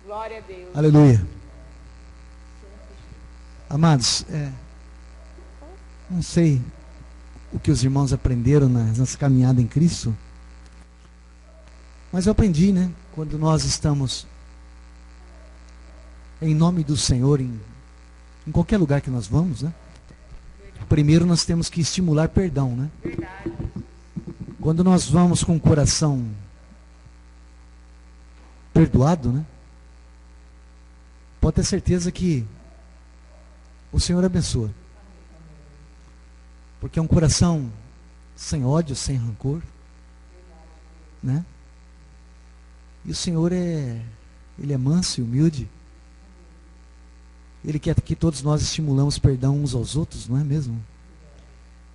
Glória a Deus. Aleluia. Amados, não sei o que os irmãos aprenderam nessa caminhada em Cristo, mas eu aprendi, né? Quando nós estamos em nome do Senhor, em qualquer lugar que nós vamos, né? Primeiro nós temos que estimular perdão, né? Verdade. Quando nós vamos com o coração perdoado, né? Pode ter certeza que o Senhor abençoa. Porque é um coração sem ódio, sem rancor, né? E o Senhor Ele é manso e humilde. Ele quer que todos nós estimulamos perdão uns aos outros, não é mesmo?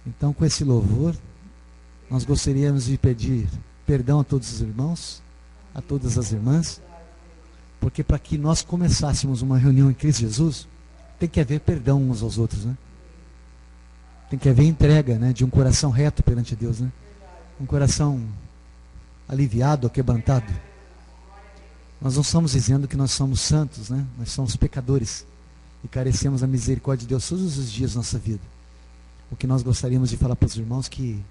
Então, com esse louvor, nós gostaríamos de pedir perdão a todos os irmãos, a todas as irmãs, porque para que nós começássemos uma reunião em Cristo Jesus, tem que haver perdão uns aos outros, né? Tem que haver entrega, né, de um coração reto perante Deus, né? Um coração aliviado, quebrantado. Nós não estamos dizendo que nós somos santos, né? Nós somos pecadores e carecemos da misericórdia de Deus todos os dias da nossa vida. O que nós gostaríamos de falar para os irmãos que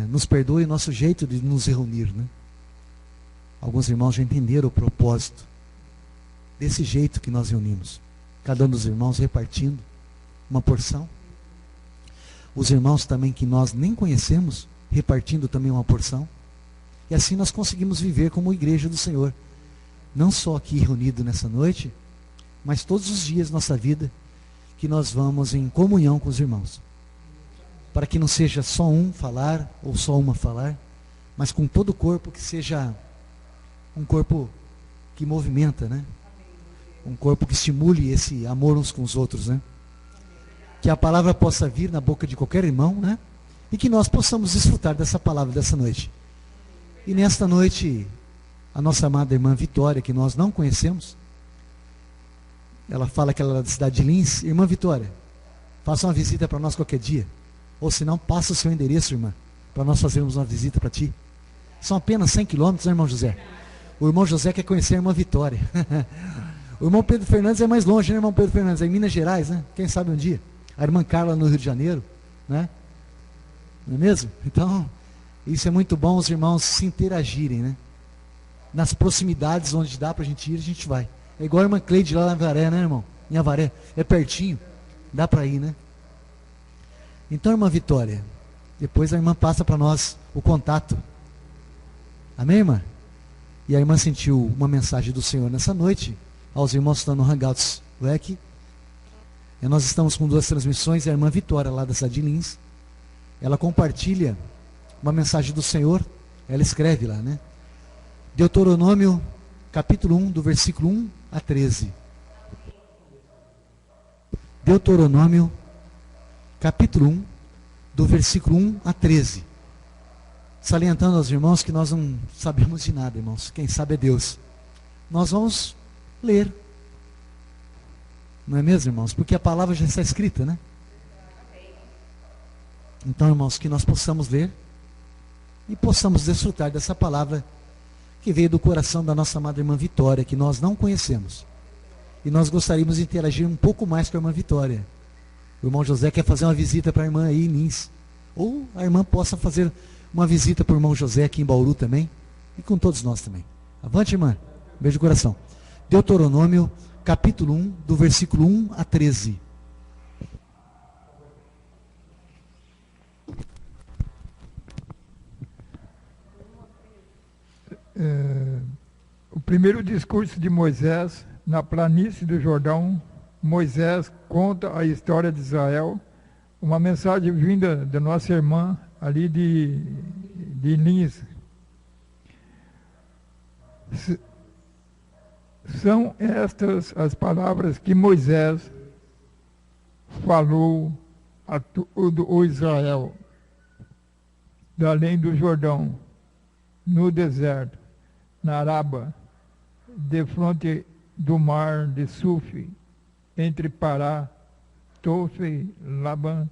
nos perdoe o nosso jeito de nos reunir, né? Alguns irmãos já entenderam o propósito desse jeito que nós reunimos. Cada um dos irmãos repartindo uma porção. Os irmãos também que nós nem conhecemos, repartindo também uma porção. E assim nós conseguimos viver como igreja do Senhor. Não só aqui reunido nessa noite, mas todos os dias da nossa vida, que nós vamos em comunhão com os irmãos. Para que não seja só um falar, ou só uma falar, mas com todo o corpo, que seja um corpo que movimenta, né? Um corpo que estimule esse amor uns com os outros, né? Que a palavra possa vir na boca de qualquer irmão, né? E que nós possamos desfrutar dessa palavra dessa noite. E nesta noite, a nossa amada irmã Vitória, que nós não conhecemos, ela fala que ela é da cidade de Lins. Irmã Vitória, faça uma visita para nós qualquer dia. Ou se não, passa o seu endereço, irmã, para nós fazermos uma visita para ti. São apenas 100 quilômetros, né, irmão José? O irmão José quer conhecer a irmã Vitória. O irmão Pedro Fernandes é mais longe, né, irmão Pedro Fernandes? É em Minas Gerais, né? Quem sabe um dia. A irmã Carla no Rio de Janeiro, né? Não é mesmo? Então, isso é muito bom, os irmãos se interagirem, né? Nas proximidades onde dá para a gente ir, a gente vai. É igual a irmã Cleide lá na Avaré, né, irmão? Em Avaré. É pertinho. Dá para ir, né? Então, irmã Vitória, depois a irmã passa para nós o contato. Amém, irmã? E a irmã sentiu uma mensagem do Senhor nessa noite, aos irmãos que estão no Hangouts Leque. E nós estamos com 2 transmissões, e a irmã Vitória, lá da cidade de Lins, ela compartilha uma mensagem do Senhor, ela escreve lá, né? Deuteronômio, capítulo 1, do versículo 1 a 13. Deuteronômio, capítulo 1, do versículo 1 a 13. Salientando aos irmãos que nós não sabemos de nada, irmãos. Quem sabe é Deus. Nós vamos ler. Não é mesmo, irmãos? Porque a palavra já está escrita, né? Então, irmãos, que nós possamos ler e possamos desfrutar dessa palavra que veio do coração da nossa amada irmã Vitória, que nós não conhecemos. E nós gostaríamos de interagir um pouco mais com a irmã Vitória. O irmão José quer fazer uma visita para a irmã aí em Lins. Ou a irmã possa fazer uma visita para o irmão José aqui em Bauru também. E com todos nós também. Avante, irmã. Beijo no coração. Deuteronômio, capítulo 1, do versículo 1 a 13. O primeiro discurso de Moisés na planície do Jordão. Moisés conta a história de Israel, uma mensagem vinda da nossa irmã ali de Lins. São estas as palavras que Moisés falou a todo o Israel, da além do Jordão, no deserto, na Araba, de fronte do mar de Suf, entre Pará, Tofe, Laban,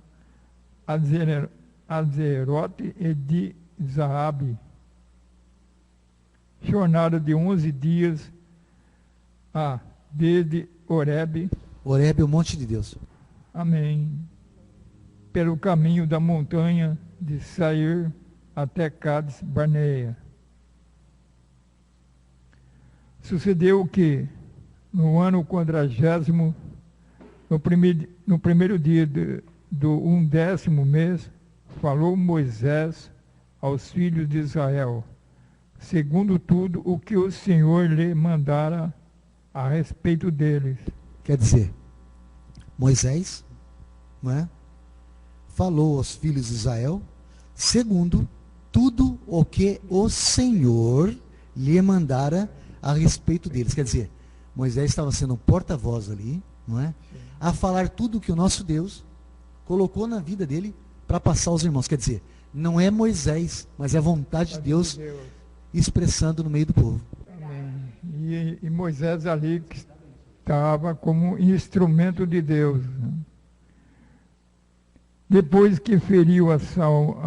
Azerote e de Zaabe. Jornada de 11 dias desde Horebe. Horebe é o monte de Deus. Amém. Pelo caminho da montanha de Sair até Cades Barneia. Sucedeu que, no ano 40º, no primeiro dia do 11º mês, falou Moisés aos filhos de Israel, segundo tudo o que o Senhor lhe mandara a respeito deles. Quer dizer, Moisés, não é, falou aos filhos de Israel, segundo tudo o que o Senhor lhe mandara a respeito deles. Quer dizer, Moisés estava sendo um porta-voz ali, não é? A falar tudo que o nosso Deus colocou na vida dele para passar aos irmãos. Quer dizer, não é Moisés, mas é a vontade de Deus expressando no meio do povo. Amém. E Moisés ali que estava como instrumento de Deus. Depois que feriu a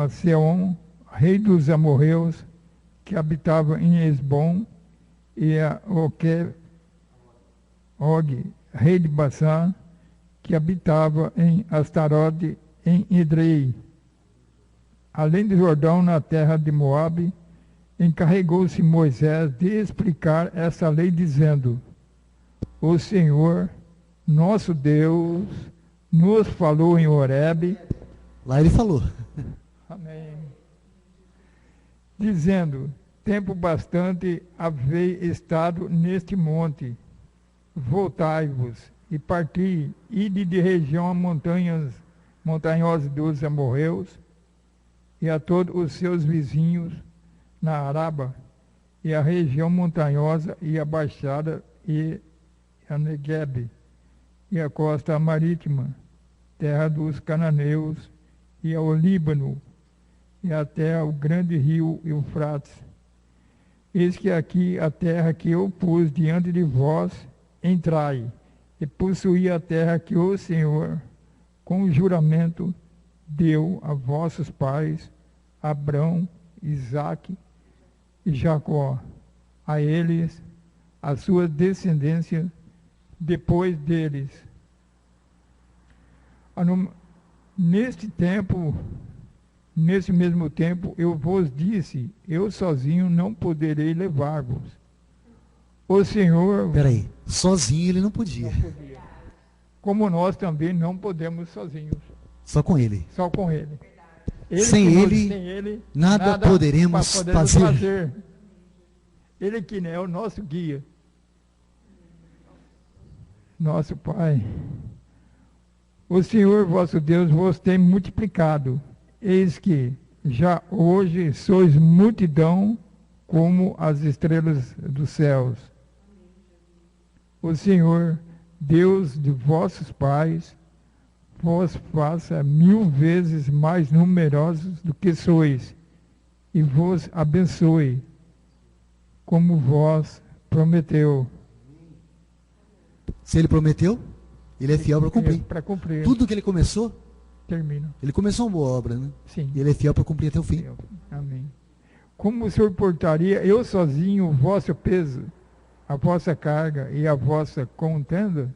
Seom, rei dos amorreus, que habitava em Esbom, e a Og, rei de Basã, que habitava em Astarode, em Edrei. Além do Jordão, na terra de Moabe, encarregou-se Moisés de explicar essa lei, dizendo: o Senhor, nosso Deus, nos falou em Horebe. Lá ele falou. Amém. Dizendo: tempo bastante havei estado neste monte. Voltai-vos e parti, ide de região a montanhosa dos amorreus, e a todos os seus vizinhos na Araba, e a região montanhosa, e a baixada, e a Neguebe, e a costa marítima, terra dos cananeus, e ao Líbano, e até ao grande rio Eufrates. Eis que aqui a terra que eu pus diante de vós, entrai, e possuí a terra que o Senhor, com juramento, deu a vossos pais, Abrão, Isaque e Jacó, a eles, a sua descendência, depois deles. Nesse mesmo tempo, eu vos disse, eu sozinho não poderei levar-vos. O Senhor... Peraí, sozinho ele não podia. Como nós também não podemos sozinhos. Só com ele. Só com ele. Sem ele, nada poderemos fazer. Ele que é o nosso guia. Nosso Pai. O Senhor vosso Deus vos tem multiplicado. Eis que já hoje sois multidão como as estrelas dos céus. O Senhor, Deus de vossos pais, vos faça 1000 vezes mais numerosos do que sois, e vos abençoe, como vós prometeu. Se ele prometeu, ele é fiel para cumprir. Para cumprir. Tudo que ele começou, termina. Ele começou uma boa obra, né? Sim. E ele é fiel para cumprir até o fim. Amém. Como o Senhor portaria eu sozinho o vosso peso, a vossa carga e a vossa contenda?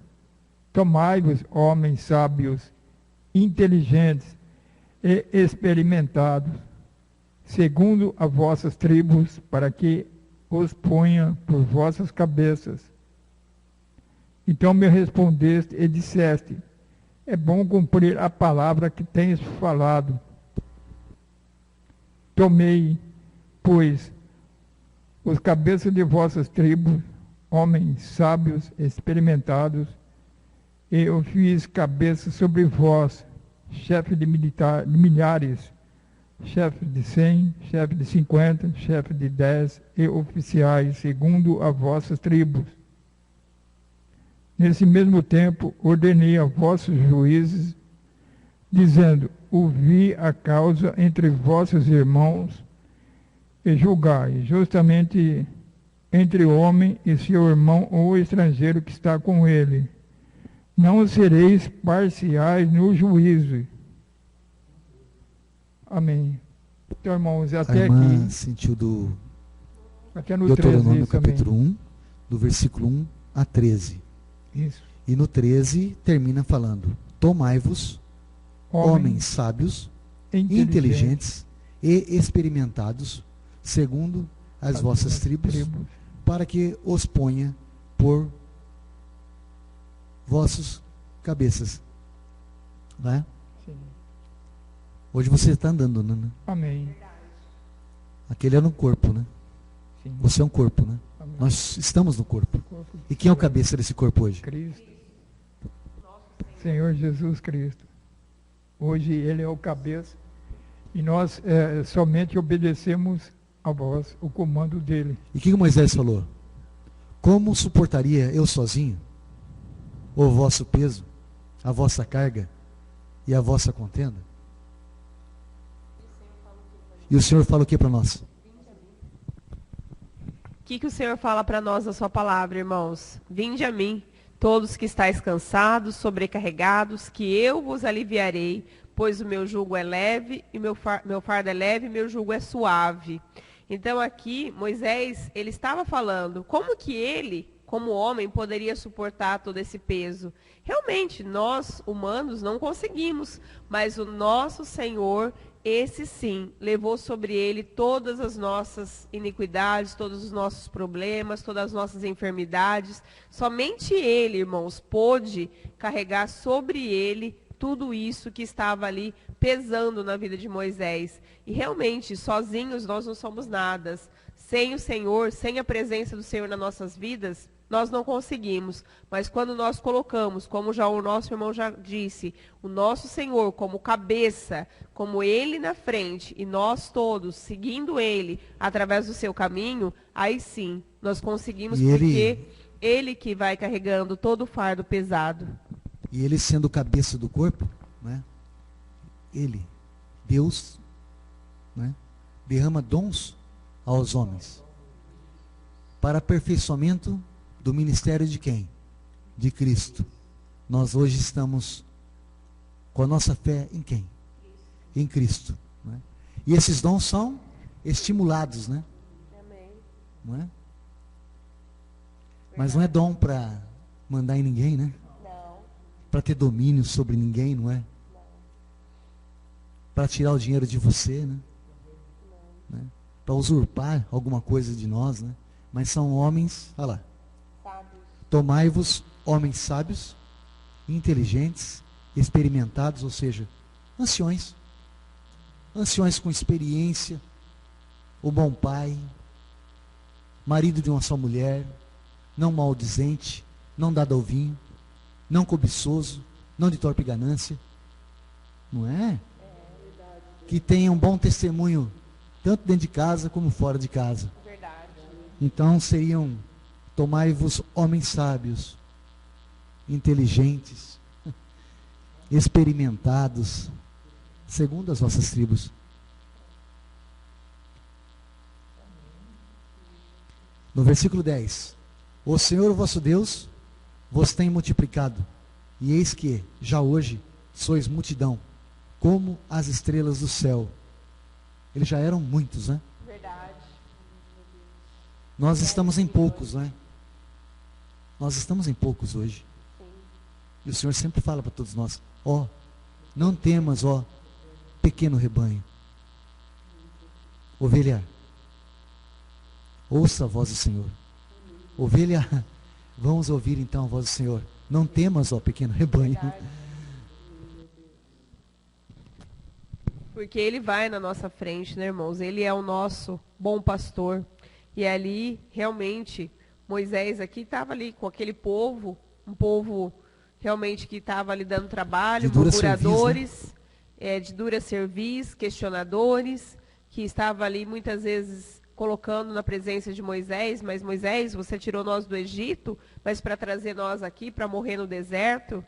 Tomai-vos, homens sábios, inteligentes e experimentados, segundo as vossas tribos, para que os ponha por vossas cabeças. Então me respondeste e disseste: é bom cumprir a palavra que tens falado. Tomei, pois, os cabeças de vossas tribos, homens sábios, experimentados, e eu fiz cabeça sobre vós, chefe de milhares, chefe de 100, chefe de 50, chefe de 10 e oficiais, segundo as vossas tribos. Nesse mesmo tempo, ordenei a vossos juízes, dizendo: ouvi a causa entre vossos irmãos e julgai justamente entre o homem e seu irmão ou o estrangeiro que está com ele. Não sereis parciais no juízo. Amém. Então, irmãos, até a irmã aqui... sentiu do até no Deuteronômio 13, capítulo 1, do versículo 1 a 13. Isso. E no 13 termina falando: tomai-vos, homens sábios, inteligentes e experimentados, segundo as vossas tribos, para que os ponha por vossos cabeças. Não é? Sim. Hoje você está andando, né? Amém. Aquele é no corpo, né? Sim. Você é um corpo, né? Amém. Nós estamos no corpo. Corpo E quem é o cabeça desse corpo hoje? Cristo. Senhor Jesus Cristo. Hoje Ele é o cabeça e nós somente obedecemos a voz, o comando dEle. E o que Moisés falou? Como suportaria eu sozinho o vosso peso, a vossa carga e a vossa contenda? E o Senhor fala o que para nós? O que o Senhor fala para nós na sua palavra, irmãos? Vinde a mim, todos que estáis cansados, sobrecarregados, que eu vos aliviarei, pois o meu jugo é leve, e meu fardo é leve, e meu jugo é suave. Então aqui, Moisés, ele estava falando como que ele, como homem, poderia suportar todo esse peso. Realmente, nós, humanos, não conseguimos, mas o nosso Senhor, esse sim, levou sobre ele todas as nossas iniquidades, todos os nossos problemas, todas as nossas enfermidades. Somente ele, irmãos, pôde carregar sobre ele tudo isso que estava ali pesando na vida de Moisés. E realmente, sozinhos nós não somos nada. Sem o Senhor, sem a presença do Senhor nas nossas vidas, nós não conseguimos. Mas quando nós colocamos, como já o nosso irmão já disse, o nosso Senhor como cabeça, como Ele na frente, e nós todos seguindo Ele através do seu caminho, aí sim, nós conseguimos, porque Ele que vai carregando todo o fardo pesado. E Ele sendo o cabeça do corpo, né? Ele, Deus, né? Derrama dons aos homens para aperfeiçoamento do ministério de quem? De Cristo. Nós hoje estamos com a nossa fé em quem? Em Cristo. Né? E esses dons são estimulados, né? Amém. Não é? Mas não é dom para mandar em ninguém, né? Não. Para ter domínio sobre ninguém, não é? Para tirar o dinheiro de você, né? Né? Para usurpar alguma coisa de nós, né? Mas são homens, olha lá. Tomai-vos, homens sábios, inteligentes, experimentados, ou seja, anciões com experiência, o bom pai, marido de uma só mulher, não maldizente, não dado ao vinho, não cobiçoso, não de torpe ganância, não é? Que tenha um bom testemunho, tanto dentro de casa como fora de casa. Verdade. Então seriam: tomai-vos homens sábios, inteligentes, experimentados, segundo as vossas tribos. No versículo 10: o Senhor vosso Deus vos tem multiplicado, e eis que, já hoje, sois multidão, como as estrelas do céu. Eles já eram muitos, né? Verdade. Nós estamos em poucos, né? Nós estamos em poucos hoje. Sim. E o Senhor sempre fala para todos nós: ó, não temas, ó, pequeno rebanho. Ovelha, ouça a voz do Senhor. Ovelha, vamos ouvir então a voz do Senhor. Não temas, ó, pequeno rebanho. Verdade. Porque Ele vai na nossa frente, né, irmãos? Ele é o nosso bom pastor. E ali, realmente, Moisés aqui estava ali com aquele povo, um povo realmente que estava ali dando trabalho, murmuradores, de dura cerviz, questionadores, que estava ali muitas vezes colocando na presença de Moisés: mas Moisés, você tirou nós do Egito, mas para trazer nós aqui, para morrer no deserto.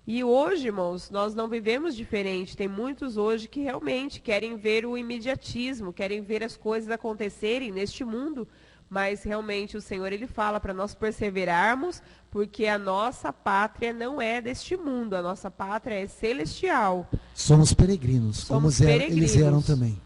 E hoje, irmãos, nós não vivemos diferente. Tem muitos hoje que realmente querem ver o imediatismo, querem ver as coisas acontecerem neste mundo. Mas realmente o Senhor, Ele fala para nós perseverarmos, porque a nossa pátria não é deste mundo, a nossa pátria é celestial. Somos peregrinos, Somos como peregrinos. eles eram também.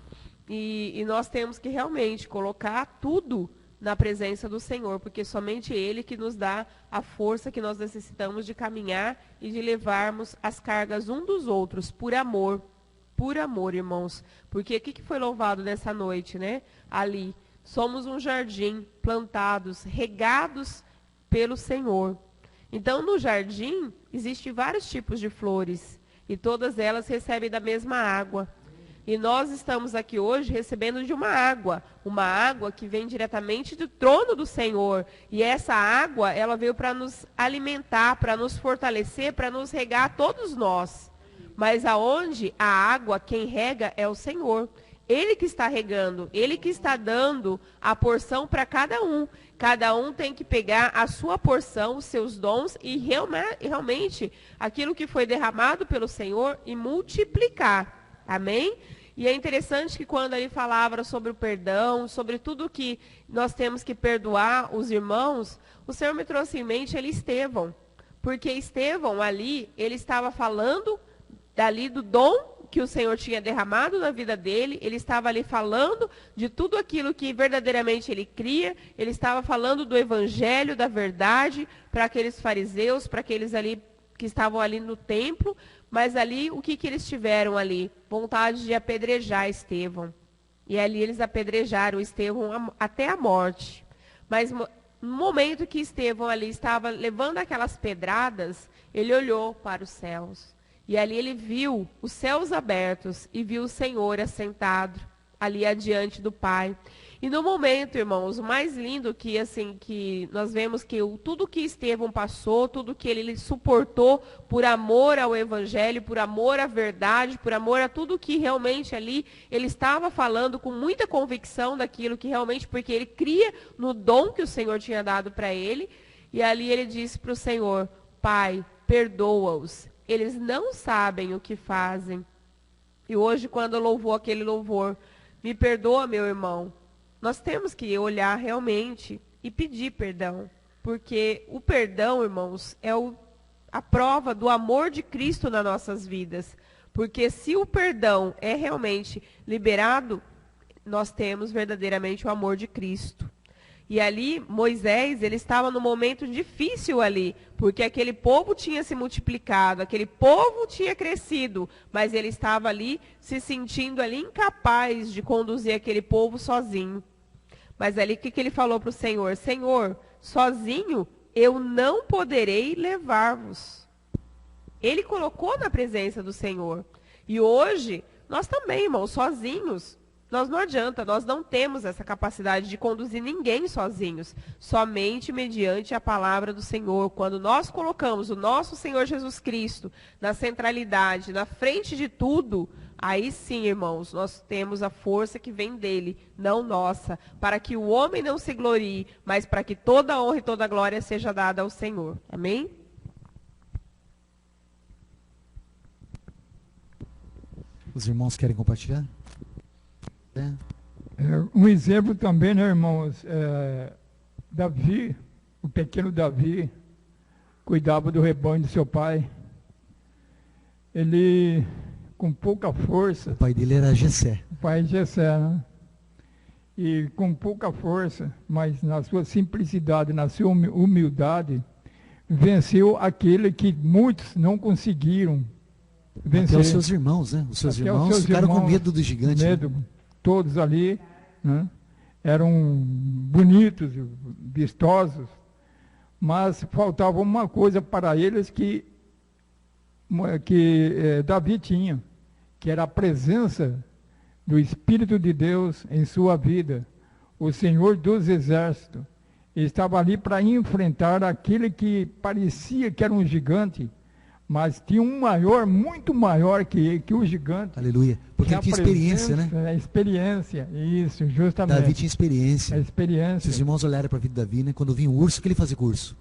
E nós temos que realmente colocar tudo na presença do Senhor, porque somente Ele que nos dá a força que nós necessitamos de caminhar e de levarmos as cargas um dos outros, por amor, irmãos. Porque o que foi louvado nessa noite, né? Ali, somos um jardim, plantados, regados pelo Senhor. Então, no jardim, existem vários tipos de flores, e todas elas recebem da mesma água. E nós estamos aqui hoje recebendo de uma água que vem diretamente do trono do Senhor. E essa água, ela veio para nos alimentar, para nos fortalecer, para nos regar todos nós. Mas aonde a água, quem rega é o Senhor. Ele que está regando, Ele que está dando a porção para cada um. Cada um tem que pegar a sua porção, os seus dons e realmente aquilo que foi derramado pelo Senhor e multiplicar. Amém? E é interessante que quando ele falava sobre o perdão, sobre tudo que nós temos que perdoar os irmãos, o Senhor me trouxe em mente Estevão. Porque Estevão ali, ele estava falando dali do dom que o Senhor tinha derramado na vida dele, ele estava ali falando de tudo aquilo que verdadeiramente ele cria, ele estava falando do evangelho, da verdade, para aqueles fariseus, para aqueles ali que estavam ali no templo, mas ali, o que eles tiveram ali? Vontade de apedrejar Estevão. E ali eles apedrejaram Estevão até a morte. Mas no momento que Estevão ali estava levando aquelas pedradas, ele olhou para os céus. E ali ele viu os céus abertos e viu o Senhor assentado ali adiante do Pai. E no momento, irmãos, o mais lindo que nós vemos que tudo que Estevão passou, tudo que ele suportou por amor ao Evangelho, por amor à verdade, por amor a tudo que realmente ali ele estava falando com muita convicção daquilo que realmente, porque ele cria no dom que o Senhor tinha dado para ele. E ali ele disse para o Senhor: Pai, perdoa-os. Eles não sabem o que fazem. E hoje, quando louvou aquele louvor, me perdoa, meu irmão, nós temos que olhar realmente e pedir perdão. Porque o perdão, irmãos, é a prova do amor de Cristo nas nossas vidas. Porque se o perdão é realmente liberado, nós temos verdadeiramente o amor de Cristo. E ali, Moisés, ele estava num momento difícil ali, porque aquele povo tinha se multiplicado, aquele povo tinha crescido, mas ele estava ali se sentindo ali incapaz de conduzir aquele povo sozinho. Mas ali, o que ele falou para o Senhor? Senhor, sozinho eu não poderei levar-vos. Ele colocou na presença do Senhor. E hoje, nós também, irmãos, sozinhos, nós não adianta, nós não temos essa capacidade de conduzir ninguém sozinhos, somente mediante a palavra do Senhor. Quando nós colocamos o nosso Senhor Jesus Cristo na centralidade, na frente de tudo, aí sim, irmãos, nós temos a força que vem dele, não nossa, para que o homem não se glorie, mas para que toda a honra e toda a glória seja dada ao Senhor. Amém? Os irmãos querem compartilhar? Um exemplo também, né, irmãos? Davi, o pequeno Davi, cuidava do rebanho do seu pai. Ele, com pouca força... O pai dele era Jessé. O pai de Jessé, né? E com pouca força, mas na sua simplicidade, na sua humildade, venceu aquele que muitos não conseguiram vencer. Até os seus irmãos, né? Os seus irmãos ficaram com medo do gigante. Medo. Né? Todos ali, né, eram bonitos, vistosos, mas faltava uma coisa para eles que Davi tinha, que era a presença do Espírito de Deus em sua vida. O Senhor dos Exércitos estava ali para enfrentar aquele que parecia que era um gigante, mas tinha um maior, muito maior que o gigante. Aleluia. Porque ele tinha experiência, né? Experiência, isso, justamente. Davi tinha experiência. A experiência. Se os irmãos olharem para a vida de Davi, né? Quando vinha um urso, o que ele fazia com o urso?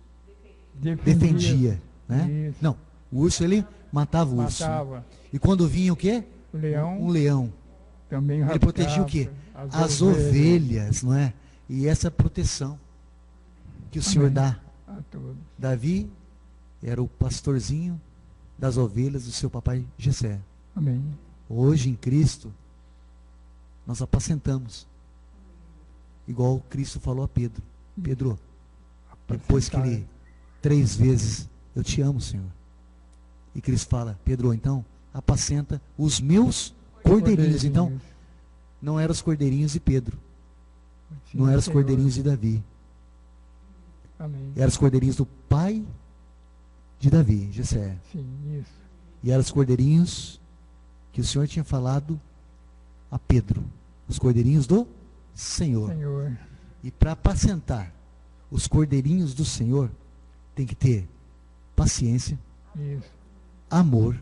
Defendia. Né? Isso. Não, o urso ele matava o urso. Matava. Né? E quando vinha o quê? Leão. Um leão. Também ele protegia o quê? As ovelhas, não é? E essa proteção que o Senhor dá. A todos. Davi era o pastorzinho das ovelhas do seu papai Jessé. Amém. Hoje em Cristo, nós apacentamos. igual Cristo falou a Pedro. Pedro, depois que ele 3 vezes, eu te amo, Senhor. E Cristo fala, Pedro, então, apacenta os meus cordeirinhos. Então, não eram os cordeirinhos de Pedro. Não eram os cordeirinhos de Davi. Amém. Eram os cordeirinhos do pai de Davi, Jessé. Sim, isso. E eram os cordeirinhos que o Senhor tinha falado a Pedro. Os cordeirinhos do Senhor. Senhor. E para apacentar os cordeirinhos do Senhor, tem que ter paciência, Isso. amor,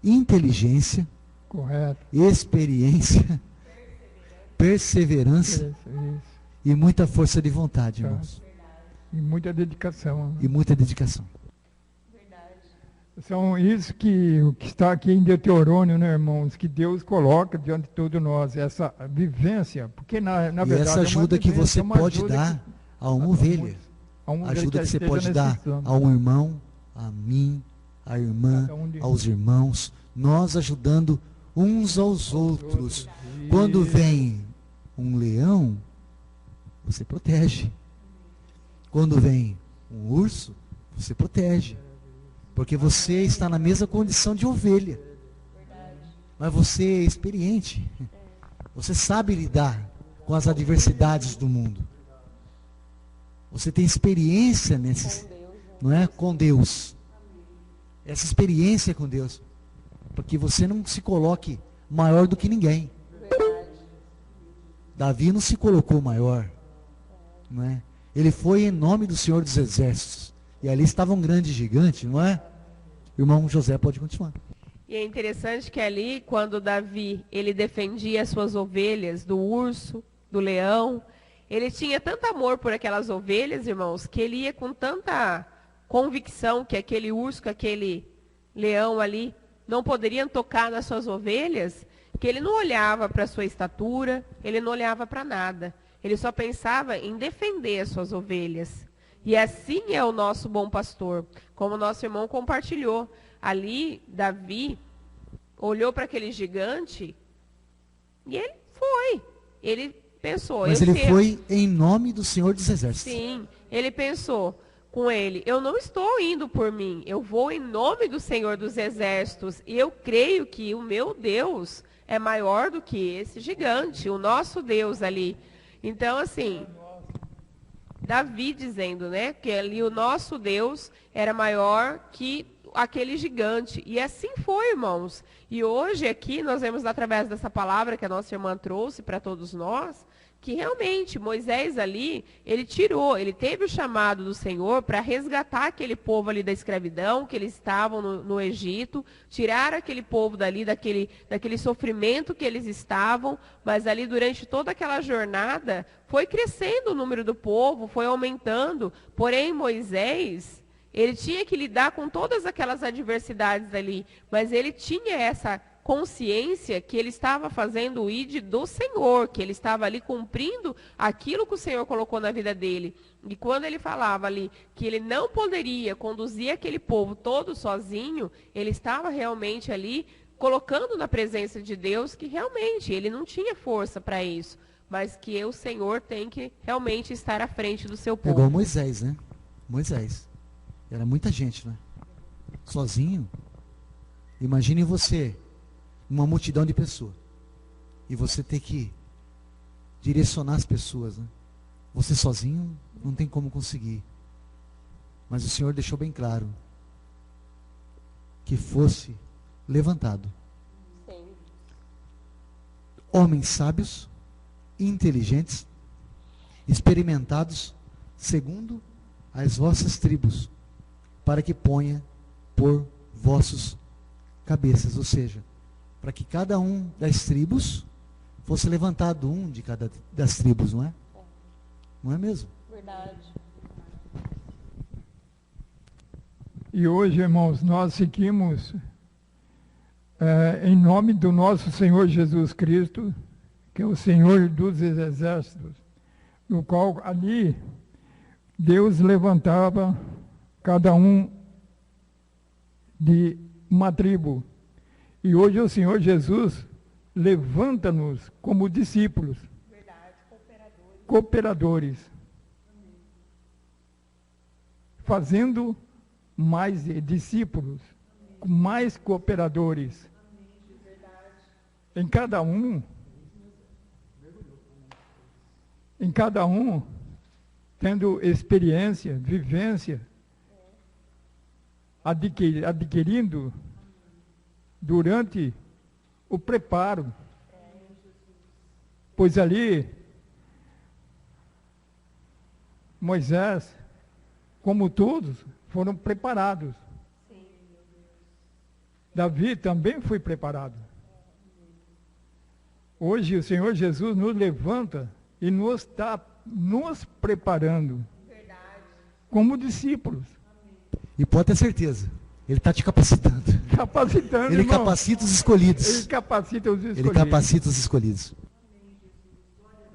inteligência, Correto. experiência, perseverança Isso. e muita força de vontade, Tá. irmãos. E muita dedicação. E muita dedicação. São isso que está aqui em Deuteronômio, né, irmãos? Que Deus coloca diante de todos nós, essa vivência. Porque, na E verdade, essa ajuda que você pode ajuda dar a uma a ovelha. uma Ajuda que você esteja pode dar necessitando. a um irmão, a mim, a irmã, Cada um de aos irmãos. Nós ajudando uns aos outros. Isso. Quando vem um leão, você protege. Quando vem um urso, você protege. Porque você está na mesma condição de ovelha. Mas você é experiente. Você sabe lidar com as adversidades do mundo. Você tem experiência nesses, não é? Com Deus. Essa experiência com Deus. Porque você não se coloque maior do que ninguém. Davi não se colocou maior. Não é? Ele foi em nome do Senhor dos Exércitos. E ali estava um grande gigante, não é? O irmão José pode continuar. E é interessante que ali, quando Davi, ele defendia as suas ovelhas do urso, do leão, ele tinha tanto amor por aquelas ovelhas, irmãos, que ele ia com tanta convicção que aquele urso, que aquele leão ali, não poderiam tocar nas suas ovelhas, que ele não olhava para a sua estatura, ele não olhava para nada. Ele só pensava em defender as suas ovelhas. E assim é o nosso bom pastor. Como o nosso irmão compartilhou. Ali, Davi olhou para aquele gigante e ele foi. Ele pensou. Mas ele foi em nome do Senhor dos Exércitos. Sim, ele pensou com ele, eu não estou indo por mim, eu vou em nome do Senhor dos Exércitos. E eu creio que o meu Deus é maior do que esse gigante, o nosso Deus ali. Então, assim, Davi dizendo, né, que ali o nosso Deus era maior que aquele gigante. E assim foi, irmãos. E hoje aqui nós vemos através dessa palavra que a nossa irmã trouxe para todos nós, que realmente Moisés ali, ele teve o chamado do Senhor para resgatar aquele povo ali da escravidão, que eles estavam no Egito, tirar aquele povo dali, daquele sofrimento que eles estavam, mas ali durante toda aquela jornada, foi crescendo o número do povo, foi aumentando, porém Moisés, ele tinha que lidar com todas aquelas adversidades ali, mas ele tinha essa consciência que ele estava fazendo o ID do Senhor, que ele estava ali cumprindo aquilo que o Senhor colocou na vida dele. E quando ele falava ali que ele não poderia conduzir aquele povo todo sozinho, ele estava realmente ali colocando na presença de Deus que realmente ele não tinha força para isso, mas que o Senhor tem que realmente estar à frente do seu povo. Igual Moisés, né? Moisés. Era muita gente, né? Sozinho. Imagine você, uma multidão de pessoas. E você ter que direcionar as pessoas, né? Você sozinho não tem como conseguir. Mas o Senhor deixou bem claro que fosse levantado homens sábios, inteligentes, experimentados, segundo as vossas tribos, para que ponha por vossos cabeças, ou seja, para que cada um das tribos fosse levantado um de cada das tribos, não é? Não é mesmo? Verdade. E hoje, irmãos, nós seguimos em nome do nosso Senhor Jesus Cristo, que é o Senhor dos Exércitos, no qual ali Deus levantava cada um de uma tribo. E hoje o Senhor Jesus levanta-nos como discípulos. Verdade, cooperador. cooperadores, fazendo mais discípulos, mais cooperadores. Em cada um, tendo experiência, vivência, adquirindo durante o preparo. Pois ali, Moisés, como todos, foram preparados. Davi também foi preparado. Hoje o Senhor Jesus nos levanta e nos está nos preparando como discípulos. E pode ter certeza, Ele está te capacitando. Capacitando, Ele irmão. capacita os escolhidos. Ele capacita os escolhidos. Ele capacita os escolhidos.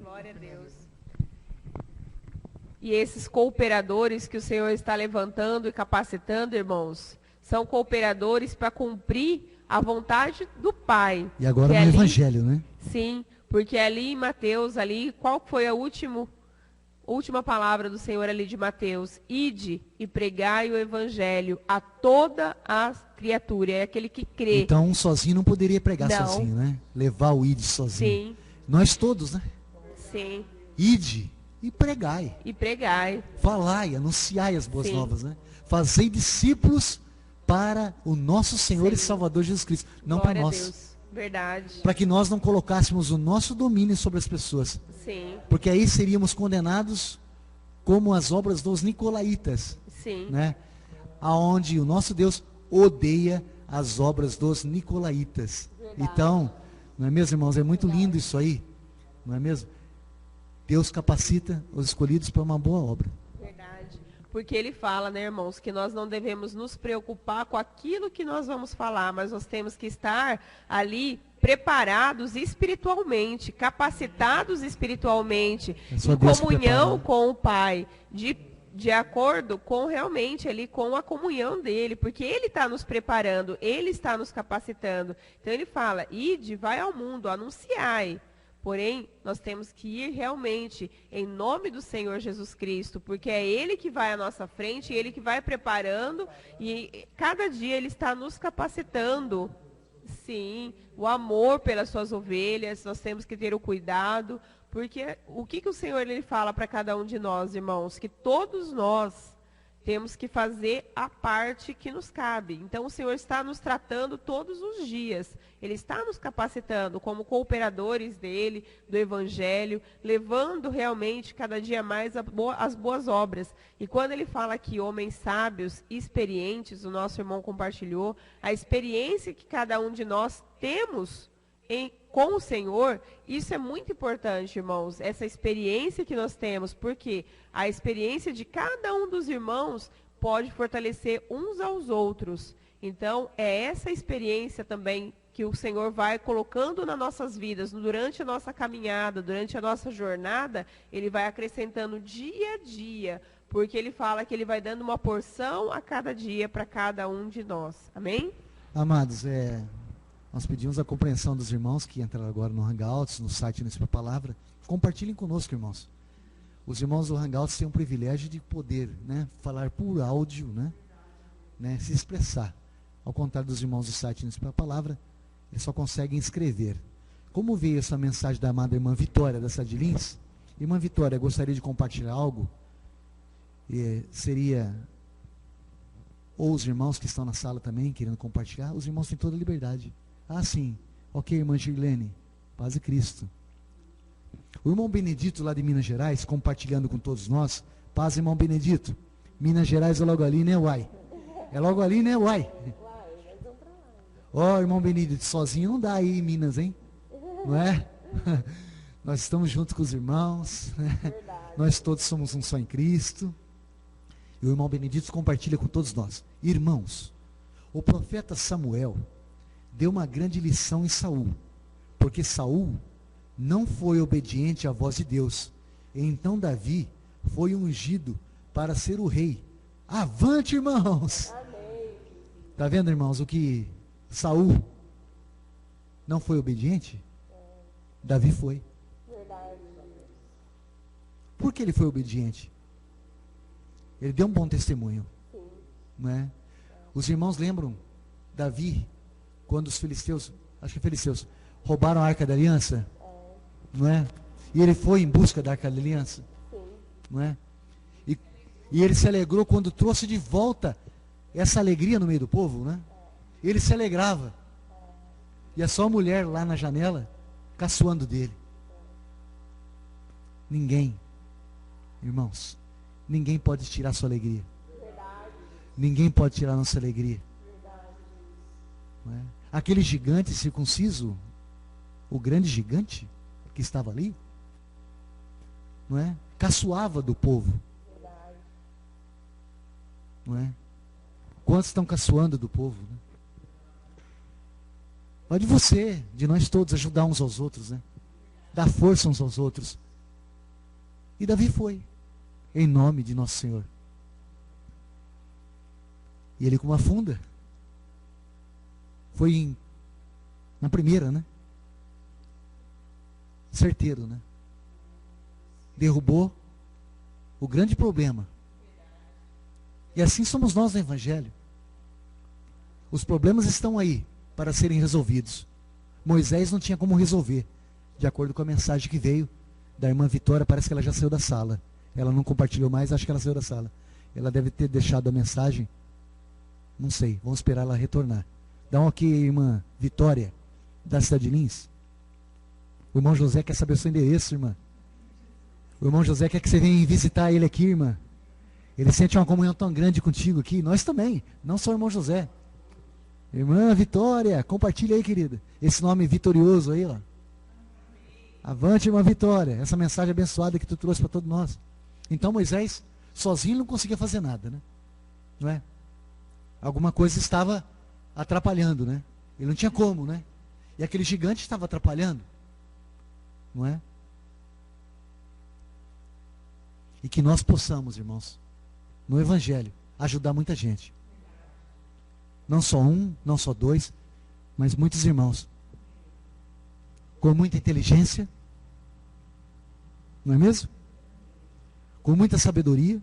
Glória a Deus. E esses cooperadores que o Senhor está levantando e capacitando, irmãos, são cooperadores para cumprir a vontade do Pai. E agora no Evangelho, né? Sim, porque ali em Mateus, ali, qual foi a última palavra do Senhor ali de Mateus? Ide e pregai o Evangelho a toda a criatura, é aquele que crê. Então, um sozinho não poderia pregar Não. sozinho, né? Levar o ide sozinho. Sim, Nós todos, né? sim, Ide e pregai. e pregai. Falai, anunciai as boas Sim. novas, né? Fazei discípulos para o nosso Senhor e Sim. Salvador Jesus Cristo. Não para Glória a nós. Deus. Verdade. Para que nós não colocássemos o nosso domínio sobre as pessoas. Sim, Porque aí seríamos condenados como as obras dos nicolaítas, sim. né? Aonde o nosso Deus odeia as obras dos nicolaítas. Então, não é mesmo, irmãos? É muito lindo isso aí, não é mesmo? Deus capacita os escolhidos para uma boa obra. Verdade. Porque ele fala, né, irmãos, que nós não devemos nos preocupar com aquilo que nós vamos falar, mas nós temos que estar ali preparados espiritualmente, capacitados espiritualmente, É só em Deus que comunhão prepara. com o Pai, de acordo com realmente ali com a comunhão dele, porque ele está nos preparando, ele está nos capacitando. Então ele fala: ide, vai ao mundo, anunciai. Porém, nós temos que ir realmente em nome do Senhor Jesus Cristo, porque é Ele que vai à nossa frente, Ele que vai preparando, e cada dia Ele está nos capacitando. Sim, o amor pelas suas ovelhas, nós temos que ter o cuidado, porque o que o Senhor ele fala para cada um de nós, irmãos? Que todos nós temos que fazer a parte que nos cabe. Então, o Senhor está nos tratando todos os dias. Ele está nos capacitando como cooperadores dele, do Evangelho, levando realmente cada dia mais as boas obras. E quando ele fala que homens sábios e experientes, o nosso irmão compartilhou, a experiência que cada um de nós temos com o Senhor, isso é muito importante, irmãos, essa experiência que nós temos, porque a experiência de cada um dos irmãos pode fortalecer uns aos outros. Então, é essa experiência também que o Senhor vai colocando nas nossas vidas, durante a nossa caminhada, durante a nossa jornada, Ele vai acrescentando dia a dia, porque Ele fala que Ele vai dando uma porção a cada dia para cada um de nós. Amém? Amados, nós pedimos a compreensão dos irmãos que entraram agora no Hangouts, no site Nesse Palavra. Compartilhem conosco, irmãos. Os irmãos do Hangouts têm o privilégio de poder, né, falar por áudio, né, se expressar. Ao contrário dos irmãos do site Nesse Palavra, eles só conseguem escrever. Como veio essa mensagem da amada irmã Vitória, da Sadilins? Irmã Vitória, gostaria de compartilhar algo? Seria... Ou os irmãos que estão na sala também, querendo compartilhar, os irmãos têm toda a liberdade. Ah, sim. Ok, irmã Girlene. Paz e Cristo. O irmão Benedito, lá de Minas Gerais, compartilhando com todos nós. Paz, irmão Benedito. Minas Gerais é logo ali, né, uai? É logo ali, né, uai? Ó, irmão Benedito, sozinho não dá aí em Minas, hein? Não é? Nós estamos juntos com os irmãos. Né? Nós todos somos um só em Cristo. E o irmão Benedito compartilha com todos nós. Irmãos, o profeta Samuel deu uma grande lição em Saul, porque Saul não foi obediente à voz de Deus. E então Davi foi ungido para ser o rei. Avante, irmãos! Está vendo, irmãos, o que Saul não foi obediente? Davi foi. Por que ele foi obediente? Ele deu um bom testemunho. Não é? Os irmãos lembram Davi, quando os filisteus, acho que filisteus, roubaram a Arca da Aliança? Não é? E ele foi em busca da Arca da Aliança? Não é? E ele se alegrou quando trouxe de volta essa alegria no meio do povo, né? Ele se alegrava. E é só a mulher lá na janela, caçoando dele. Ninguém, irmãos, ninguém pode tirar sua alegria. Ninguém pode tirar nossa alegria. Não é? Aquele gigante circunciso, o grande gigante que estava ali, não é? Caçoava do povo. Não é? Quantos estão caçoando do povo? Né? Vai de você, de nós todos, ajudar uns aos outros, né? Dar força uns aos outros. E Davi foi, em nome de nosso Senhor. E ele com uma funda, foi na primeira, né? Certeiro, né? Derrubou o grande problema. E assim somos nós no Evangelho. Os problemas estão aí para serem resolvidos. Moisés não tinha como resolver, de acordo com a mensagem que veio da irmã Vitória. Parece que ela já saiu da sala. Ela não compartilhou mais, acho que ela saiu da sala. Ela deve ter deixado a mensagem. Não sei, vamos esperar ela retornar. Dá um ok, irmã Vitória, da cidade de Lins. O irmão José quer saber o seu endereço, irmã. O irmão José quer que você venha visitar ele aqui, irmã. Ele sente uma comunhão tão grande contigo aqui. Nós também, não só o irmão José. Irmã Vitória, compartilha aí, querida. Esse nome vitorioso aí, ó. Avante, irmã Vitória. Essa mensagem abençoada que tu trouxe para todos nós. Então Moisés, sozinho, não conseguia fazer nada, né? Não é? Alguma coisa estava atrapalhando, né? Ele não tinha como, né? E aquele gigante estava atrapalhando. Não é? E que nós possamos, irmãos, no Evangelho, ajudar muita gente. Não só um, não só dois, mas muitos irmãos. Com muita inteligência, não é mesmo? Com muita sabedoria,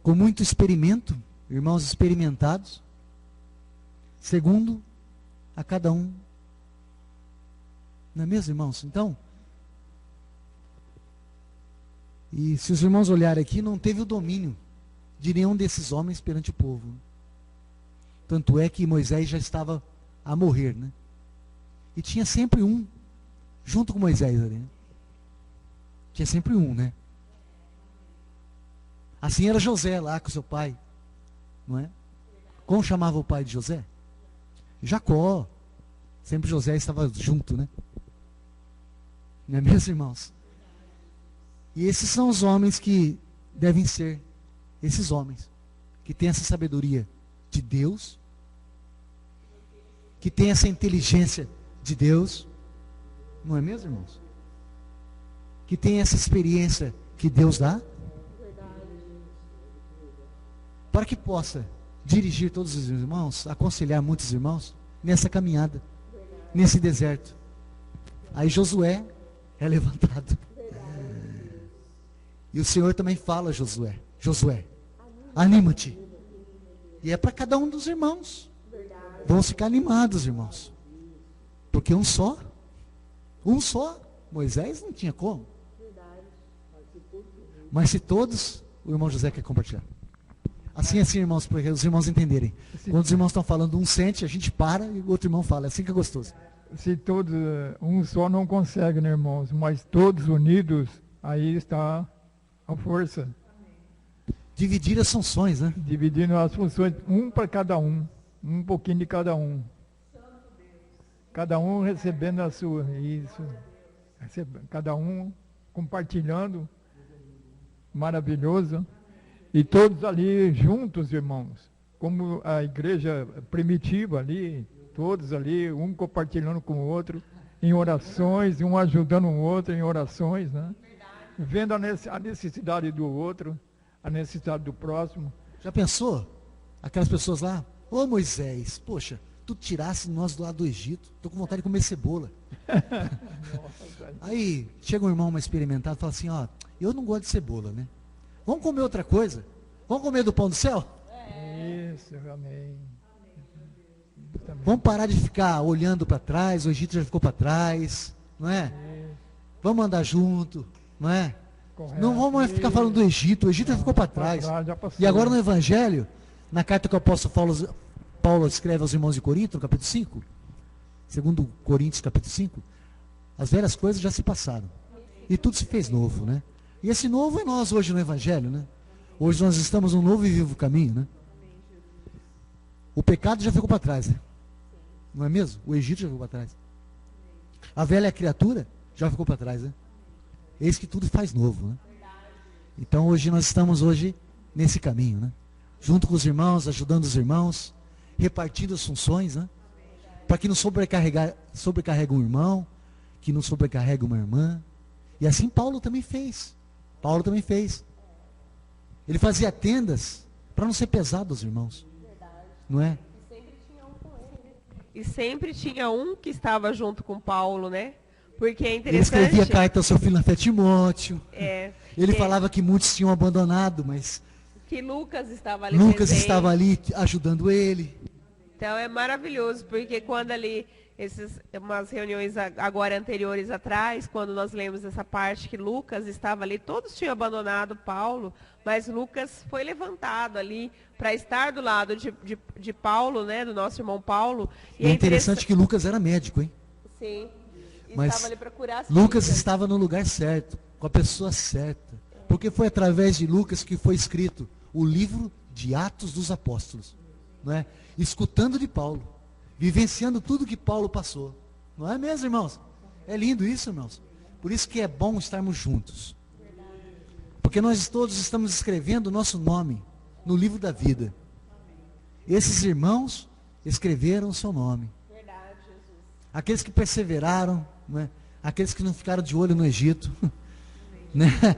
com muito experimento, irmãos experimentados, segundo a cada um. Não é mesmo, irmãos? Então, e se os irmãos olharem aqui, não teve o domínio de nenhum desses homens perante o povo. Tanto é que Moisés já estava a morrer, né? E tinha sempre um, junto com Moisés ali, né? Tinha sempre um, né? Assim era José lá com seu pai, não é? Como chamava o pai de José? Jacó. Sempre José estava junto, né? Não é mesmo, irmãos? E esses são os homens que devem ser, esses homens, que têm essa sabedoria de Deus, que têm essa inteligência de Deus, não é mesmo, irmãos? Que têm essa experiência que Deus dá, para que possa dirigir todos os irmãos, aconselhar muitos irmãos, nessa caminhada, nesse deserto. Aí Josué é levantado. E o Senhor também fala a Josué: Josué, anima-te. E é para cada um dos irmãos. Vamos ficar animados, irmãos. Porque um só, Moisés não tinha como. Mas se todos, o irmão José quer compartilhar. Assim, irmãos, para os irmãos entenderem. Quando os irmãos estão falando, um sente, a gente para e o outro irmão fala. É assim que é gostoso. Se todos, um só não consegue, né, irmãos? Mas todos unidos, aí está a força. Dividir as funções, né? Dividindo as funções, um para cada um pouquinho de cada um. Cada um recebendo a sua, isso. Cada um compartilhando, maravilhoso. E todos ali juntos, irmãos, como a igreja primitiva ali, todos ali, um compartilhando com o outro, em orações, um ajudando o outro em orações, né? Vendo a necessidade do outro, a necessidade do próximo. Já pensou? Aquelas pessoas lá, ô Moisés, poxa, tu tirasse nós do lado do Egito. Estou com vontade de comer cebola. Aí chega um irmão mais experimentado e fala assim, ó, eu não gosto de cebola, né? Vamos comer outra coisa? Vamos comer do pão do céu? Isso, amém. Vamos parar de ficar olhando para trás, o Egito já ficou para trás, não é? Vamos andar junto, não é? Correto. Não vamos mais ficar falando do Egito, o Egito já ficou para trás. Já passou. E agora no Evangelho, na carta que o apóstolo Paulo escreve aos irmãos de Corinto, no capítulo 5, segundo Coríntios capítulo 5, as velhas coisas já se passaram. E tudo se fez novo, né? E esse novo é nós hoje no Evangelho, né? Hoje nós estamos num novo e vivo caminho, né? O pecado já ficou para trás, né? Não é mesmo? O Egito já ficou para trás. A velha criatura já ficou para trás, né? Eis que tudo faz novo, né? Então hoje nós estamos nesse caminho, né? Junto com os irmãos, ajudando os irmãos, repartindo as funções, né? Para que não sobrecarregue um irmão, que não sobrecarregue uma irmã. E assim Paulo também fez. Ele fazia tendas para não ser pesado aos irmãos. Não é? E sempre tinha um que estava junto com Paulo, né? Porque é interessante. Ele escrevia carta ao seu filho na fé Timóteo. Ele que, falava que muitos tinham abandonado, mas que Lucas estava ali Lucas presente. estava ali ajudando ele. Então é maravilhoso, porque quando ali, umas reuniões agora anteriores atrás, quando nós lemos essa parte que Lucas estava ali, todos tinham abandonado Paulo, mas Lucas foi levantado ali para estar do lado de Paulo, né, do nosso irmão Paulo. E é interessante que Lucas era médico, hein? Sim. Mas estava ali para curar as Lucas feridas. estava no lugar certo, com a pessoa certa. Porque foi através de Lucas que foi escrito o livro de Atos dos Apóstolos. Não é? Escutando de Paulo, vivenciando tudo que Paulo passou. Não é mesmo, irmãos? É lindo isso, irmãos. Por isso que é bom estarmos juntos. Porque nós todos estamos escrevendo o nosso nome no livro da vida. Esses irmãos escreveram o seu nome. Verdade, Jesus. Aqueles que perseveraram, né? Aqueles que não ficaram de olho no Egito, né?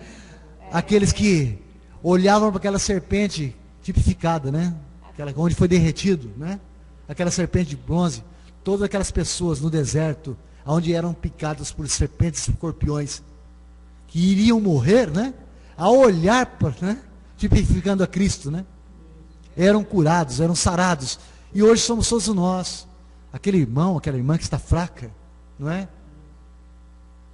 Aqueles que olhavam para aquela serpente tipificada, né? Aquela onde foi derretido, né? Aquela serpente de bronze. Todas aquelas pessoas no deserto, onde eram picadas por serpentes e escorpiões, que iriam morrer, né? Ao olhar para, né? Tipificando a Cristo, né? Eram curados, eram sarados. E hoje somos todos nós. Aquele irmão, aquela irmã que está fraca, não é?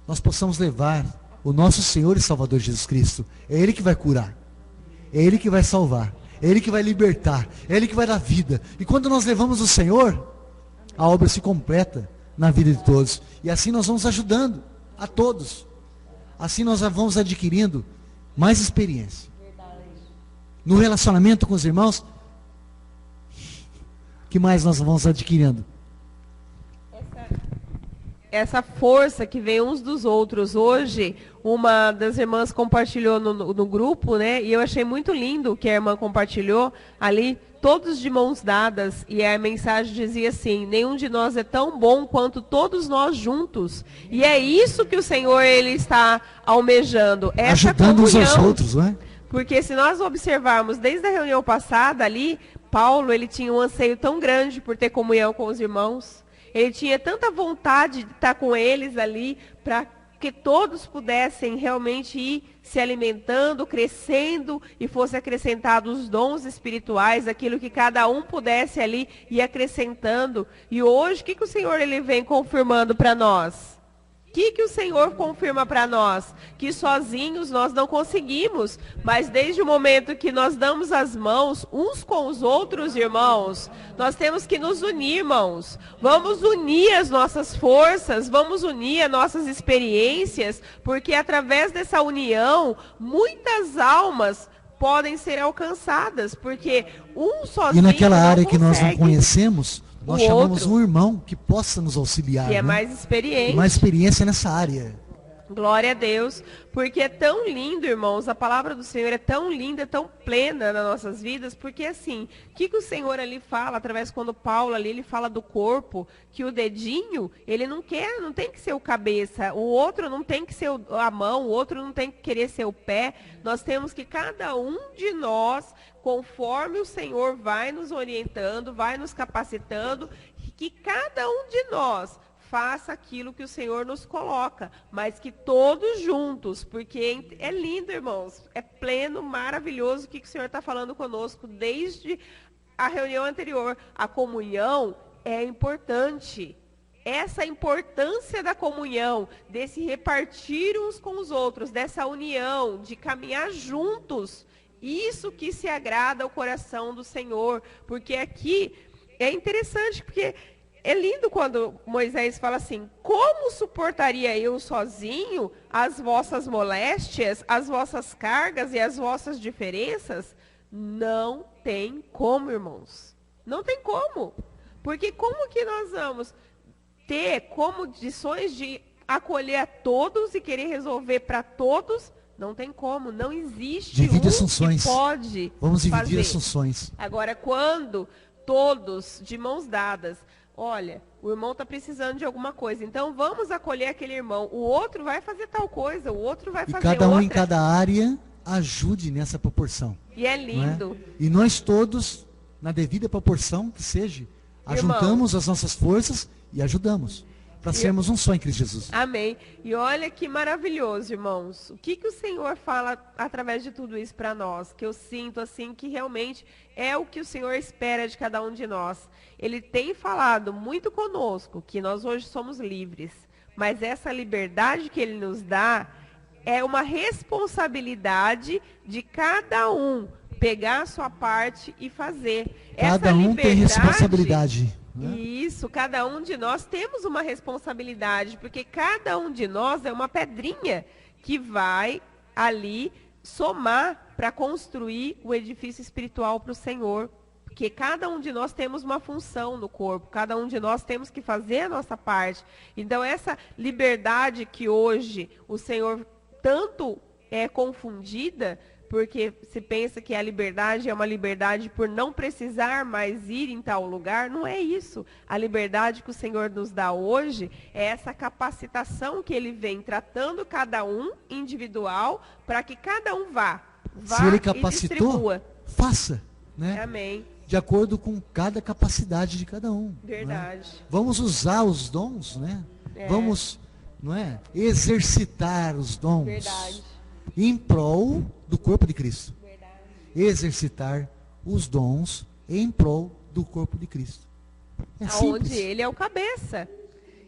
Nós possamos levar o nosso Senhor e Salvador Jesus Cristo. É Ele que vai curar. É Ele que vai salvar. É Ele que vai libertar. É Ele que vai dar vida. E quando nós levamos o Senhor, a obra se completa na vida de todos. E assim nós vamos ajudando a todos. Assim nós vamos adquirindo mais experiência. No relacionamento com os irmãos, o que mais nós vamos adquirindo? Essa força que vem uns dos outros. Hoje, uma das irmãs compartilhou no grupo, né? E eu achei muito lindo o que a irmã compartilhou ali, todos de mãos dadas. E a mensagem dizia assim: nenhum de nós é tão bom quanto todos nós juntos. E é isso que o Senhor ele está almejando. Essa ajudando uns comunhão. aos outros, não é? Porque se nós observarmos desde a reunião passada ali, Paulo ele tinha um anseio tão grande por ter comunhão com os irmãos. Ele tinha tanta vontade de estar com eles ali, para que todos pudessem realmente ir se alimentando, crescendo, e fosse acrescentados os dons espirituais, aquilo que cada um pudesse ali ir acrescentando. E hoje, o que o Senhor ele vem confirmando para nós? O que o Senhor confirma para nós? Que sozinhos nós não conseguimos, mas desde o momento que nós damos as mãos uns com os outros, irmãos, nós temos que nos unir, irmãos. Vamos unir as nossas forças, vamos unir as nossas experiências, porque através dessa união, muitas almas podem ser alcançadas, porque um sozinho e naquela área não que nós não consegue. conhecemos, nós chamamos outro. um irmão que possa nos auxiliar. Que é né? mais experiente. Mais experiência nessa área. Glória a Deus, porque é tão lindo, irmãos, a palavra do Senhor é tão linda, é tão plena nas nossas vidas, porque assim, o que o Senhor ali fala, através quando Paulo ali, ele fala do corpo, que o dedinho, ele não tem que ser o cabeça, o outro não tem que ser a mão, o outro não tem que querer ser o pé, nós temos que cada um de nós, conforme o Senhor vai nos orientando, vai nos capacitando, que cada um de nós faça aquilo que o Senhor nos coloca, mas que todos juntos, porque é lindo, irmãos, é pleno, maravilhoso o que o Senhor está falando conosco desde a reunião anterior. A comunhão é importante. Essa importância da comunhão, desse repartir uns com os outros, dessa união, de caminhar juntos, isso que se agrada ao coração do Senhor, porque aqui é interessante, porque é lindo quando Moisés fala assim: como suportaria eu sozinho as vossas moléstias, as vossas cargas e as vossas diferenças? Não tem como, irmãos. Não tem como. Porque como que nós vamos ter condições de acolher a todos e querer resolver para todos? Não tem como. Não existe Divide as funções. que pode Vamos dividir fazer. as funções. Agora, quando todos, de mãos dadas, olha, o irmão está precisando de alguma coisa, então vamos acolher aquele irmão. O outro vai fazer tal coisa, o outro vai E fazer cada um outra. em cada área ajude nessa proporção. E é não é? lindo. E nós todos, na devida proporção que seja, ajuntamos as nossas forças e ajudamos. Para sermos um só em Cristo Jesus. Amém. E olha que maravilhoso, irmãos. O que o Senhor fala através de tudo isso para nós? Que eu sinto assim que realmente é o que o Senhor espera de cada um de nós. Ele tem falado muito conosco que nós hoje somos livres. Mas essa liberdade que Ele nos dá é uma responsabilidade de cada um pegar a sua parte e fazer. Cada Essa um tem responsabilidade. Né? Isso, cada um de nós temos uma responsabilidade, porque cada um de nós é uma pedrinha que vai ali somar para construir o edifício espiritual para o Senhor. Porque cada um de nós temos uma função no corpo, cada um de nós temos que fazer a nossa parte. Então, essa liberdade que hoje o Senhor tanto é confundida, porque se pensa que a liberdade é uma liberdade por não precisar mais ir em tal lugar, não é isso. A liberdade que o Senhor nos dá hoje é essa capacitação que Ele vem tratando cada um individual, para que cada um vá Se Ele e capacitou, distribua. faça. Né? Amém. De acordo com cada capacidade de cada um. Verdade. Né? Vamos usar os dons, né? É. Vamos, não é? Exercitar os dons. Verdade. Em prol do corpo de Cristo. Verdade. Exercitar os dons em prol do corpo de Cristo. É simples. Onde Ele é o cabeça.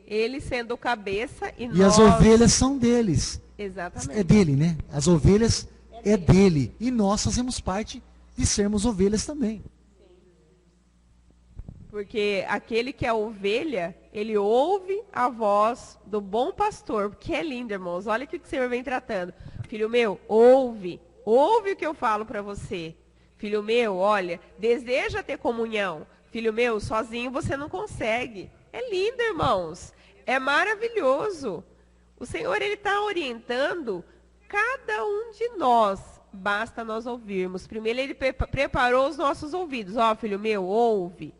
Ele sendo o cabeça e E nós... as ovelhas são deles. Exatamente. É dele, né? As ovelhas é dele. E nós fazemos parte de sermos ovelhas também. Porque aquele que é ovelha, ele ouve a voz do bom pastor, que é lindo, irmãos. Olha o que o Senhor vem tratando. Filho meu, ouve o que eu falo para você. Filho meu, olha, deseja ter comunhão. Filho meu, sozinho você não consegue. É lindo, irmãos. É maravilhoso. O Senhor, Ele está orientando cada um de nós. Basta nós ouvirmos. Primeiro, Ele preparou os nossos ouvidos. Ó, filho meu, ouve.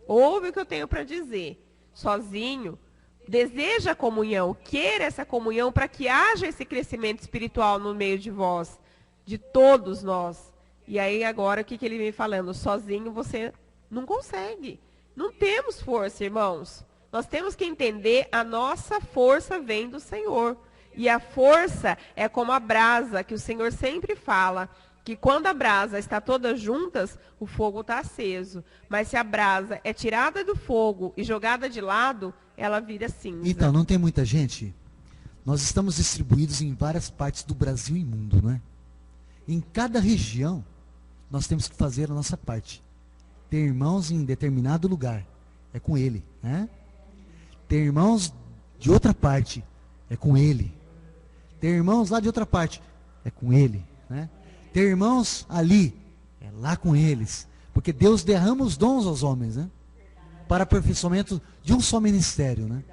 Ouve o que eu tenho para dizer. Sozinho, deseja a comunhão, queira essa comunhão para que haja esse crescimento espiritual no meio de vós, de todos nós. E aí agora o que ele vem falando? Sozinho você não consegue. Não temos força, irmãos. Nós temos que entender a nossa força vem do Senhor. E a força é como a brasa, que o Senhor sempre fala, que quando a brasa está todas juntas, o fogo está aceso. Mas se a brasa é tirada do fogo e jogada de lado, ela vira cinza. Então, não tem muita gente? Nós estamos distribuídos em várias partes do Brasil e mundo, não é? Em cada região, nós temos que fazer a nossa parte. Ter irmãos em determinado lugar, é com ele, né? Ter irmãos de outra parte, é com ele. Ter irmãos lá de outra parte, é com ele, né? Ter irmãos ali, é lá com eles. Porque Deus derrama os dons aos homens, né? Para aperfeiçoamento de um só ministério, né?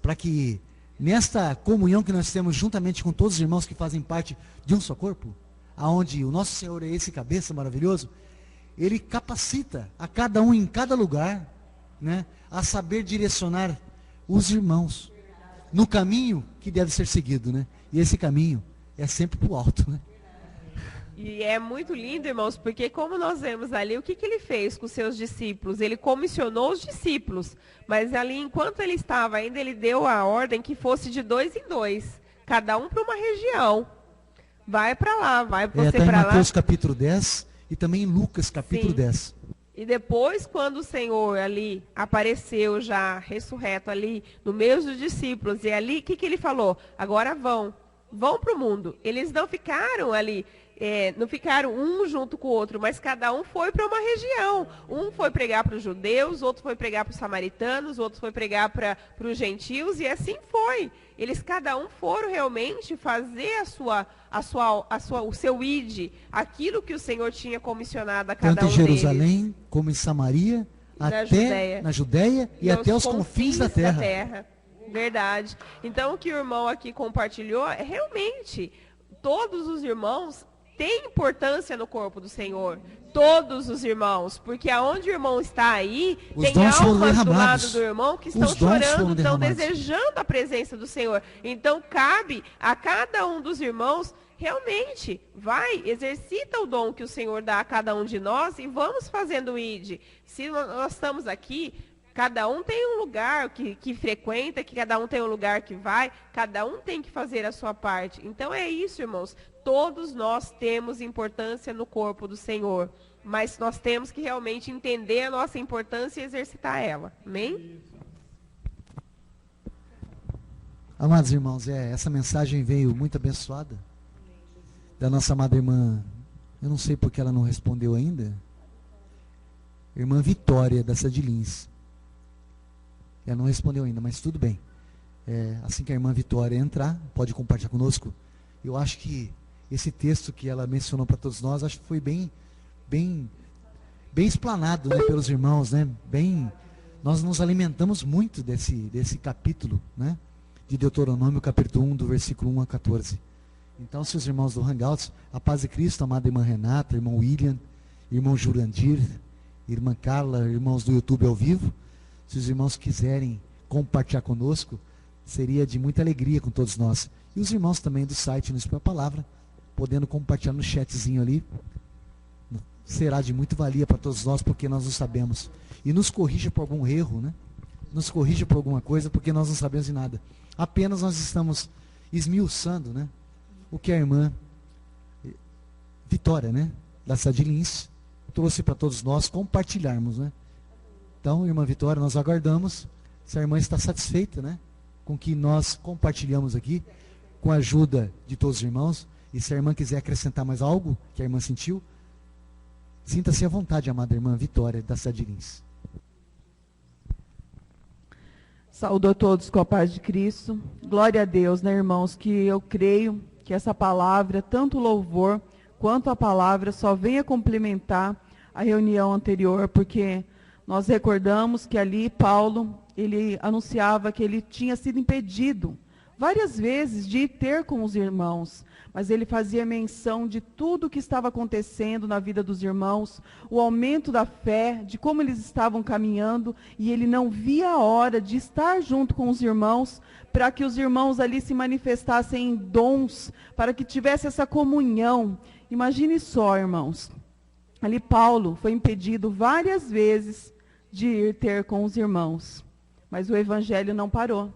Para que nesta comunhão que nós temos juntamente com todos os irmãos que fazem parte de um só corpo, aonde o nosso Senhor é esse cabeça maravilhoso, Ele capacita a cada um em cada lugar, né? A saber direcionar os irmãos no caminho que deve ser seguido, né? E esse caminho é sempre para o alto, né? E é muito lindo, irmãos, porque como nós vemos ali, o que ele fez com os seus discípulos? Ele comissionou os discípulos, mas ali, enquanto ele estava ainda, ele deu a ordem que fosse de 2 em 2, cada um para uma região. Vai para lá, vai você tá para lá. em Mateus capítulo 10 e também em Lucas capítulo 10. E depois, quando o Senhor ali apareceu já ressurreto ali no meio dos discípulos, e ali, o que ele falou? Agora vão para o mundo. Eles não ficaram ali, não ficaram um junto com o outro, mas cada um foi para uma região. Um foi pregar para os judeus, outro foi pregar para os samaritanos, outro foi pregar para os gentios, e assim foi. Eles cada um foram realmente fazer o seu id, aquilo que o Senhor tinha comissionado a cada tanto um em Jerusalém, deles. como em Samaria, até na Judéia e até os confins da terra. Verdade. Então, o que o irmão aqui compartilhou é realmente, todos os irmãos têm importância no corpo do Senhor. Todos os irmãos. Porque aonde o irmão está aí, tem almas do lado do irmão que estão chorando, estão desejando a presença do Senhor. Então, cabe a cada um dos irmãos, realmente, exercita o dom que o Senhor dá a cada um de nós e vamos fazendo o ID. Se nós estamos aqui, cada um tem um lugar que frequenta, que cada um tem um lugar que vai, cada um tem que fazer a sua parte. Então é isso, irmãos. Todos nós temos importância no corpo do Senhor, mas nós temos que realmente entender a nossa importância e exercitar ela. Amém? Amados irmãos, essa mensagem veio muito abençoada da nossa amada irmã. Eu não sei porque ela não respondeu ainda. Irmã Vitória, da Sadilins. Ela não respondeu ainda, mas tudo bem. Assim que a irmã Vitória entrar, pode compartilhar conosco. Eu acho que esse texto que ela mencionou para todos nós, acho que foi bem explanado, né, pelos irmãos, né? Nós nos alimentamos muito desse capítulo, né, de Deuteronômio, capítulo 1, do versículo 1 a 14. Então, se os irmãos do Hangouts, a paz de Cristo, amada irmã Renata, irmão William, irmão Jurandir, irmã Carla, irmãos do YouTube ao vivo, se os irmãos quiserem compartilhar conosco, seria de muita alegria com todos nós. E os irmãos também do site No Espírito da Palavra, podendo compartilhar no chatzinho ali, será de muita valia para todos nós, porque nós não sabemos. E nos corrija por algum erro, né? Nos corrija por alguma coisa, porque nós não sabemos de nada. Apenas nós estamos esmiuçando, né, o que a irmã Vitória, né, da Sadilins, trouxe para todos nós compartilharmos, né? Então, irmã Vitória, nós aguardamos se a irmã está satisfeita, né, com o que nós compartilhamos aqui, com a ajuda de todos os irmãos. E se a irmã quiser acrescentar mais algo que a irmã sentiu, sinta-se à vontade, amada irmã Vitória, da Sadilins. Saúdo a todos com a paz de Cristo. Glória a Deus, né, irmãos, que eu creio que essa palavra, tanto o louvor quanto a palavra, só venha complementar a reunião anterior, porque nós recordamos que ali Paulo, ele anunciava que ele tinha sido impedido várias vezes de ir ter com os irmãos, mas ele fazia menção de tudo o que estava acontecendo na vida dos irmãos, o aumento da fé, de como eles estavam caminhando, e ele não via a hora de estar junto com os irmãos, para que os irmãos ali se manifestassem em dons, para que tivesse essa comunhão. Imagine só, irmãos, ali Paulo foi impedido várias vezes de ir ter com os irmãos, mas o evangelho não parou.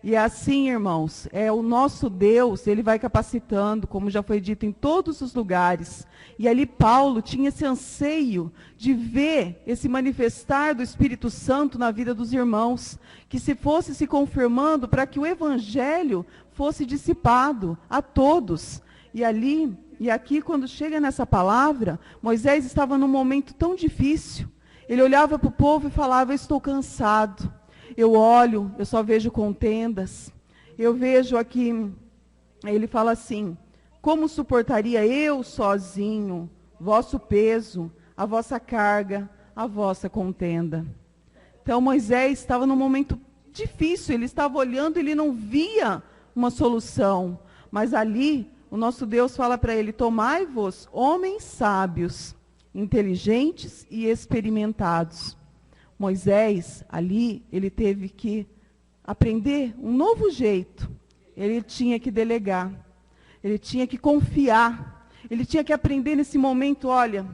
E assim, irmãos, o nosso Deus, ele vai capacitando, como já foi dito, em todos os lugares. E ali Paulo tinha esse anseio de ver esse manifestar do Espírito Santo na vida dos irmãos, que se fosse se confirmando para que o evangelho fosse dissipado a todos. E ali, e aqui, quando chega nessa palavra, Moisés estava num momento tão difícil. Ele olhava para o povo e falava: eu estou cansado. Eu olho, eu só vejo contendas. Eu vejo aqui, ele fala assim: como suportaria eu sozinho vosso peso, a vossa carga, a vossa contenda? Então Moisés estava num momento difícil, ele estava olhando, ele não via uma solução. Mas ali, o nosso Deus fala para ele: tomai-vos homens sábios, inteligentes e experimentados. Moisés, ali, ele teve que aprender um novo jeito. Ele tinha que delegar. Ele tinha que confiar. Ele tinha que aprender nesse momento, olha,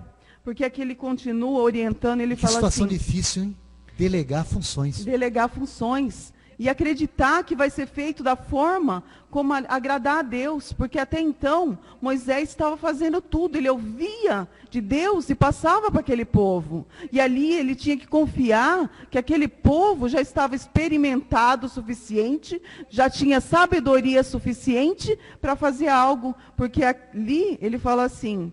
porque aqui ele continua orientando, ele fala assim... Que situação difícil, hein? Delegar funções. Delegar funções. E acreditar que vai ser feito da forma como agradar a Deus. Porque até então, Moisés estava fazendo tudo. Ele ouvia de Deus e passava para aquele povo. E ali ele tinha que confiar que aquele povo já estava experimentado o suficiente, já tinha sabedoria suficiente para fazer algo. Porque ali ele fala assim...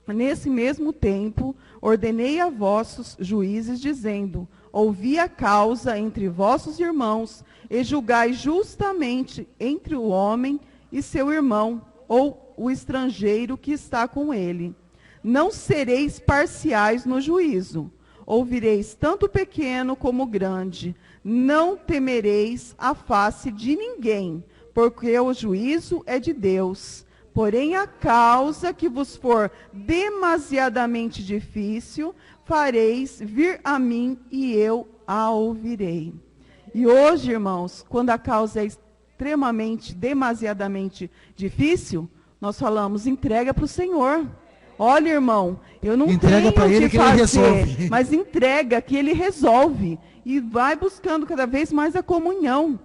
Nesse mesmo tempo, ordenei a vossos juízes, dizendo, ouvi a causa entre vossos irmãos, e julgai justamente entre o homem e seu irmão, ou o estrangeiro que está com ele. Não sereis parciais no juízo, ouvireis tanto o pequeno como o grande, não temereis a face de ninguém, porque o juízo é de Deus. Porém, a causa que vos for demasiadamente difícil, fareis vir a mim e eu a ouvirei. E hoje, irmãos, quando a causa é extremamente, demasiadamente difícil, nós falamos, entrega para o Senhor. Olha, irmão, eu não entrega tenho ele que que fazer, ele resolve. mas entrega que ele resolve. E vai buscando cada vez mais a comunhão.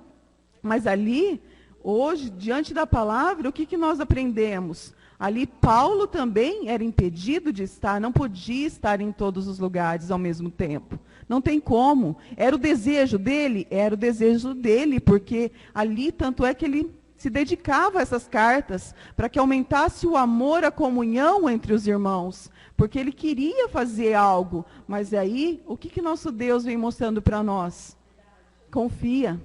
Mas ali... Hoje, diante da palavra, o que nós aprendemos? Ali, Paulo também era impedido de estar, não podia estar em todos os lugares ao mesmo tempo. Não tem como. Era o desejo dele? Era o desejo dele, porque ali, tanto é que ele se dedicava a essas cartas, para que aumentasse o amor, a comunhão entre os irmãos. Porque ele queria fazer algo. Mas aí, o que nosso Deus vem mostrando para nós? Confia.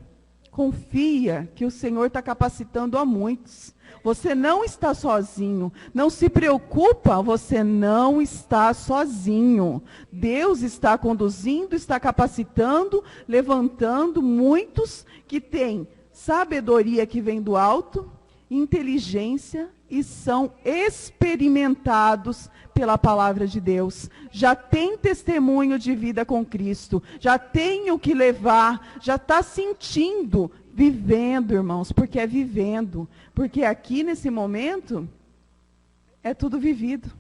Confia que o Senhor está capacitando a muitos. Você não está sozinho. Não se preocupa, você não está sozinho. Deus está conduzindo, está capacitando, levantando muitos que têm sabedoria que vem do alto, inteligência e são experimentados pela palavra de Deus. Já tem testemunho de vida com Cristo, já tem o que levar, já está sentindo, vivendo, irmãos, porque é vivendo. Porque aqui nesse momento é tudo vivido.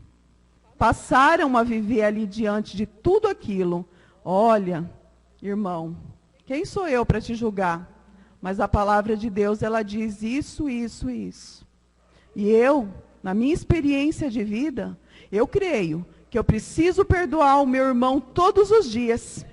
Passaram a viver ali diante de tudo aquilo. Olha, irmão, quem sou eu para te julgar? Mas a palavra de Deus, ela diz isso, isso e isso. E eu, na minha experiência de vida, eu creio que eu preciso perdoar o meu irmão todos os dias.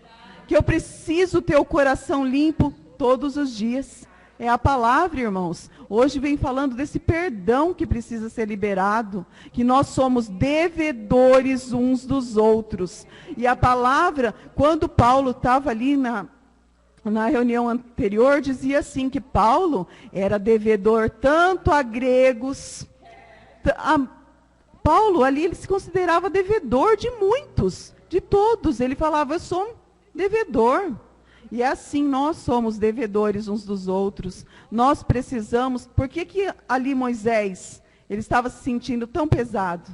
Que eu preciso ter o coração limpo todos os dias. É a palavra, irmãos. Hoje vem falando desse perdão que precisa ser liberado. Que nós somos devedores uns dos outros. E a palavra, quando Paulo estava ali na reunião anterior, dizia assim, que Paulo era devedor tanto a gregos. Paulo ali, ele se considerava devedor de muitos, de todos. Ele falava, eu sou um devedor. E é assim, nós somos devedores uns dos outros. Nós precisamos... Por que ali Moisés, ele estava se sentindo tão pesado?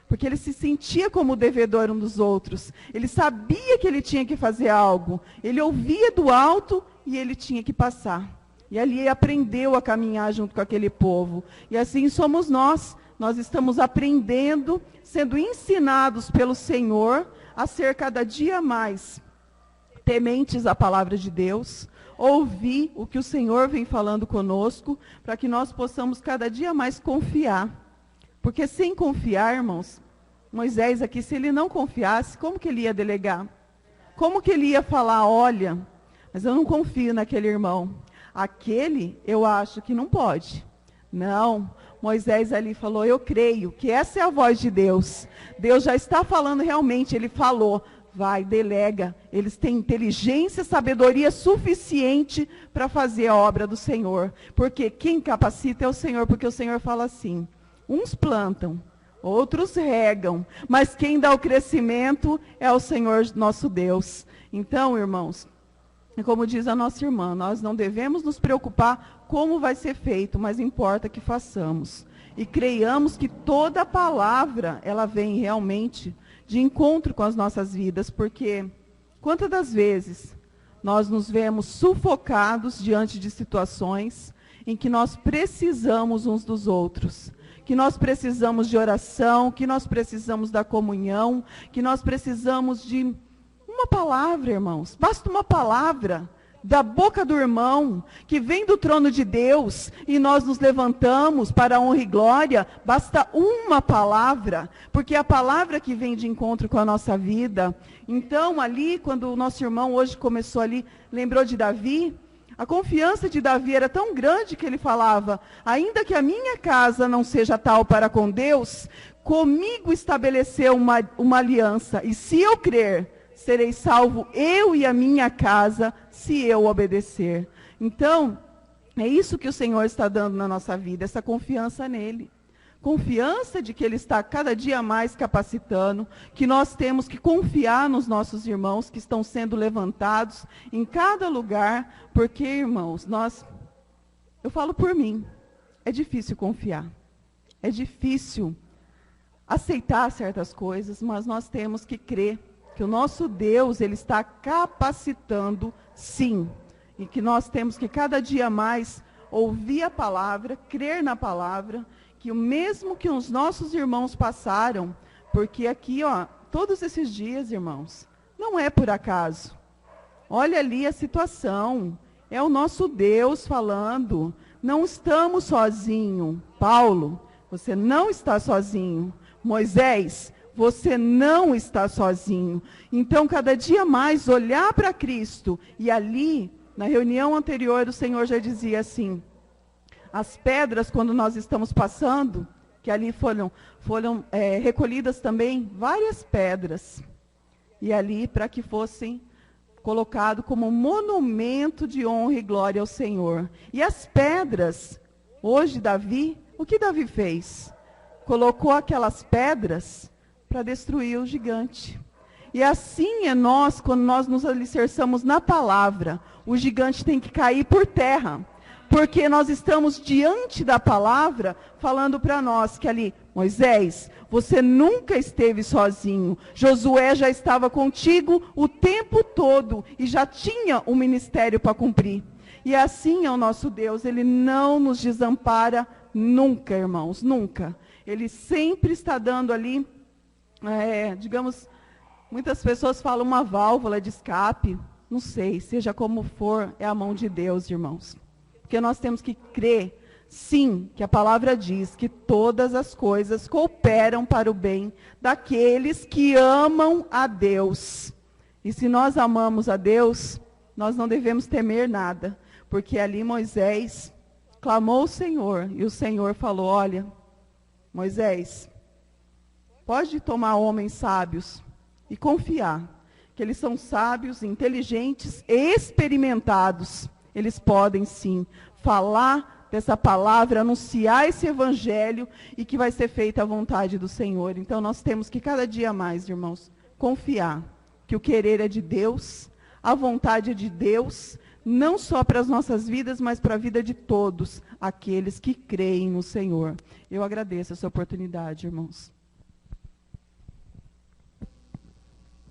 Porque ele se sentia como devedor um dos outros. Ele sabia que ele tinha que fazer algo. Ele ouvia do alto e ele tinha que passar. E ali ele aprendeu a caminhar junto com aquele povo. E assim somos nós. Nós estamos aprendendo, sendo ensinados pelo Senhor a ser cada dia mais tementes à palavra de Deus, ouvir o que o Senhor vem falando conosco, para que nós possamos cada dia mais confiar. Porque sem confiar, irmãos, Moisés aqui, se ele não confiasse, como que ele ia delegar? Como que ele ia falar, olha, mas eu não confio naquele irmão. Aquele, eu acho que não pode. Não, Moisés ali falou, eu creio que essa é a voz de Deus. Deus já está falando realmente, ele falou, vai, delega. Eles têm inteligência, sabedoria suficiente para fazer a obra do Senhor. Porque quem capacita é o Senhor, porque o Senhor fala assim, uns plantam, outros regam, mas quem dá o crescimento é o Senhor nosso Deus. Então, irmãos, como diz a nossa irmã, nós não devemos nos preocupar como vai ser feito, mas importa que façamos. E creiamos que toda palavra, ela vem realmente de encontro com as nossas vidas, porque quantas das vezes nós nos vemos sufocados diante de situações em que nós precisamos uns dos outros, que nós precisamos de oração, que nós precisamos da comunhão, que nós precisamos de uma palavra, irmãos. Basta uma palavra da boca do irmão, que vem do trono de Deus, e nós nos levantamos para a honra e glória. Basta uma palavra, porque é a palavra que vem de encontro com a nossa vida. Então, ali, quando o nosso irmão hoje começou ali, lembrou de Davi, a confiança de Davi era tão grande que ele falava: ainda que a minha casa não seja tal para com Deus, comigo estabeleceu uma aliança, e se eu crer, serei salvo eu e a minha casa, se eu obedecer. Então, é isso que o Senhor está dando na nossa vida, essa confiança nele. Confiança de que Ele está cada dia mais capacitando, que nós temos que confiar nos nossos irmãos que estão sendo levantados em cada lugar, porque, irmãos, eu falo por mim, é difícil confiar, é difícil aceitar certas coisas, mas nós temos que crer que o nosso Deus, Ele está capacitando, sim. E que nós temos que cada dia mais ouvir a palavra, crer na palavra, que o mesmo que os nossos irmãos passaram, porque aqui, todos esses dias, irmãos, não é por acaso. Olha ali a situação, é o nosso Deus falando, não estamos sozinhos. Paulo, você não está sozinho. Moisés, você não está sozinho. Então, cada dia mais, olhar para Cristo. E ali, na reunião anterior, o Senhor já dizia assim, as pedras, quando nós estamos passando, que ali foram recolhidas também várias pedras. E ali, para que fossem colocados como monumento de honra e glória ao Senhor. E as pedras, hoje, Davi, o que Davi fez? Colocou aquelas pedras para destruir o gigante. E assim é nós, quando nós nos alicerçamos na palavra, o gigante tem que cair por terra, porque nós estamos diante da palavra, falando para nós que ali, Moisés, você nunca esteve sozinho, Josué já estava contigo o tempo todo, e já tinha um ministério para cumprir. E assim é o nosso Deus, Ele não nos desampara nunca, irmãos, nunca. Ele sempre está dando ali, digamos, muitas pessoas falam uma válvula de escape. Não sei, seja como for, é a mão de Deus, irmãos. Porque nós temos que crer, sim, que a palavra diz que todas as coisas cooperam para o bem daqueles que amam a Deus. E se nós amamos a Deus, nós não devemos temer nada. Porque ali Moisés clamou ao Senhor, e o Senhor falou, olha, Moisés, pode tomar homens sábios e confiar que eles são sábios, inteligentes e experimentados. Eles podem, sim, falar dessa palavra, anunciar esse evangelho e que vai ser feita a vontade do Senhor. Então, nós temos que cada dia mais, irmãos, confiar que o querer é de Deus, a vontade é de Deus, não só para as nossas vidas, mas para a vida de todos aqueles que creem no Senhor. Eu agradeço essa oportunidade, irmãos.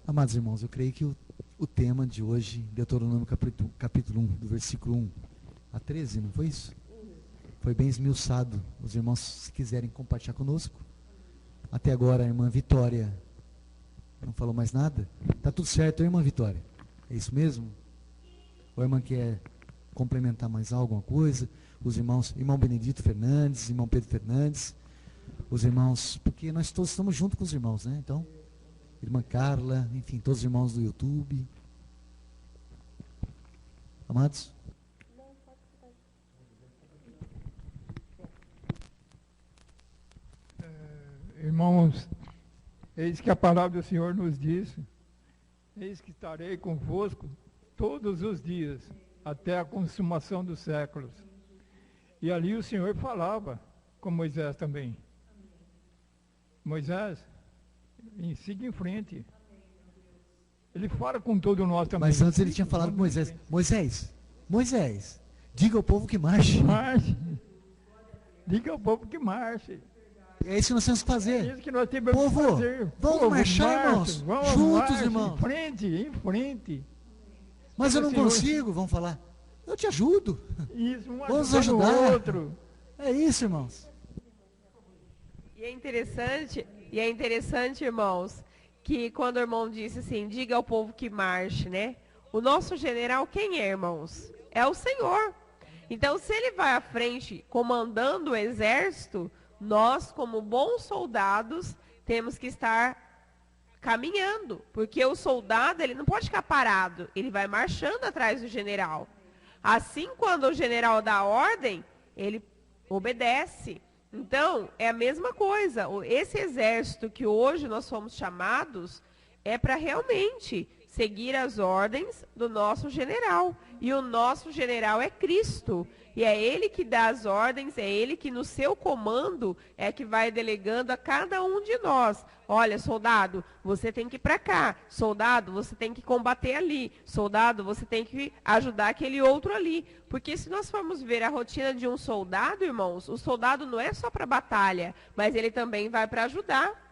Amados irmãos, eu creio que o tema de hoje, Deuteronômio capítulo 1, do versículo 1 a 13, não foi isso? Foi bem esmiuçado. Os irmãos, se quiserem compartilhar conosco. Até agora, a irmã Vitória não falou mais nada. Está tudo certo, irmã Vitória? É isso mesmo? Ou a irmã quer complementar mais alguma coisa? Os irmãos, irmão Benedito Fernandes, irmão Pedro Fernandes, os irmãos, porque nós todos estamos juntos com os irmãos, né? Então, irmã Carla, enfim, todos os irmãos do YouTube. Amados? Irmãos, eis que a palavra do Senhor nos diz, eis que estarei convosco todos os dias, até a consumação dos séculos. E ali o Senhor falava com Moisés também. Moisés, siga em frente. Ele fala com todo nós também. Mas antes ele tinha falado com Moisés. Moisés, diga ao povo que marche. Marche. Diga ao povo que marche. É isso que nós temos que fazer. É isso que nós temos que povo, fazer. Vamos marchar, irmãos. Vamos juntos, marche, irmãos. Em frente. Mas eu não consigo, vamos falar. Eu te ajudo. Isso, vamos ajudar. o outro. É isso, irmãos. E é interessante, irmãos, que quando o irmão disse assim, diga ao povo que marche, né? O nosso general quem é, irmãos? É o Senhor. Então, se ele vai à frente comandando o exército, nós, como bons soldados, temos que estar caminhando, porque o soldado ele não pode ficar parado, ele vai marchando atrás do general. Assim, quando o general dá ordem, ele obedece. Então, é a mesma coisa. Esse exército que hoje nós fomos chamados é para realmente seguir as ordens do nosso general. E o nosso general é Cristo. E é Ele que dá as ordens, é Ele que no seu comando é que vai delegando a cada um de nós. Olha, soldado, você tem que ir para cá. Soldado, você tem que combater ali. Soldado, você tem que ajudar aquele outro ali. Porque se nós formos ver a rotina de um soldado, irmãos, o soldado não é só para batalha, mas ele também vai para ajudar.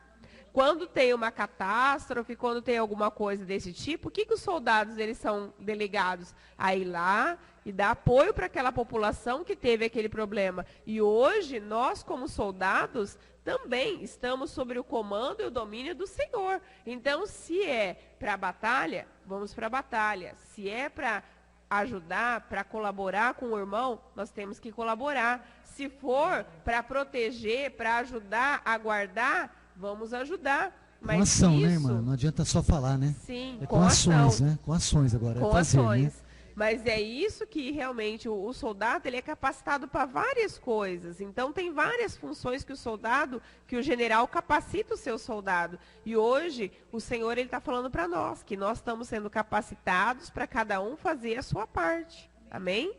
Quando tem uma catástrofe, quando tem alguma coisa desse tipo, o que os soldados eles são delegados? A ir lá e dar apoio para aquela população que teve aquele problema. E hoje, nós como soldados, também estamos sob o comando e o domínio do Senhor. Então, se é para a batalha, vamos para a batalha. Se é para ajudar, para colaborar com o irmão, nós temos que colaborar. Se for para proteger, para ajudar a guardar, vamos ajudar. Mas com ação, isso, né, irmã? Não adianta só falar, né? Sim, é com ações, ação. né? Com ações agora. Com é fazer, ações. Né? Mas é isso que realmente o soldado ele é capacitado para várias coisas. Então tem várias funções que o soldado, que o general capacita o seu soldado. E hoje o Senhor ele está falando para nós que nós estamos sendo capacitados para cada um fazer a sua parte. Amém?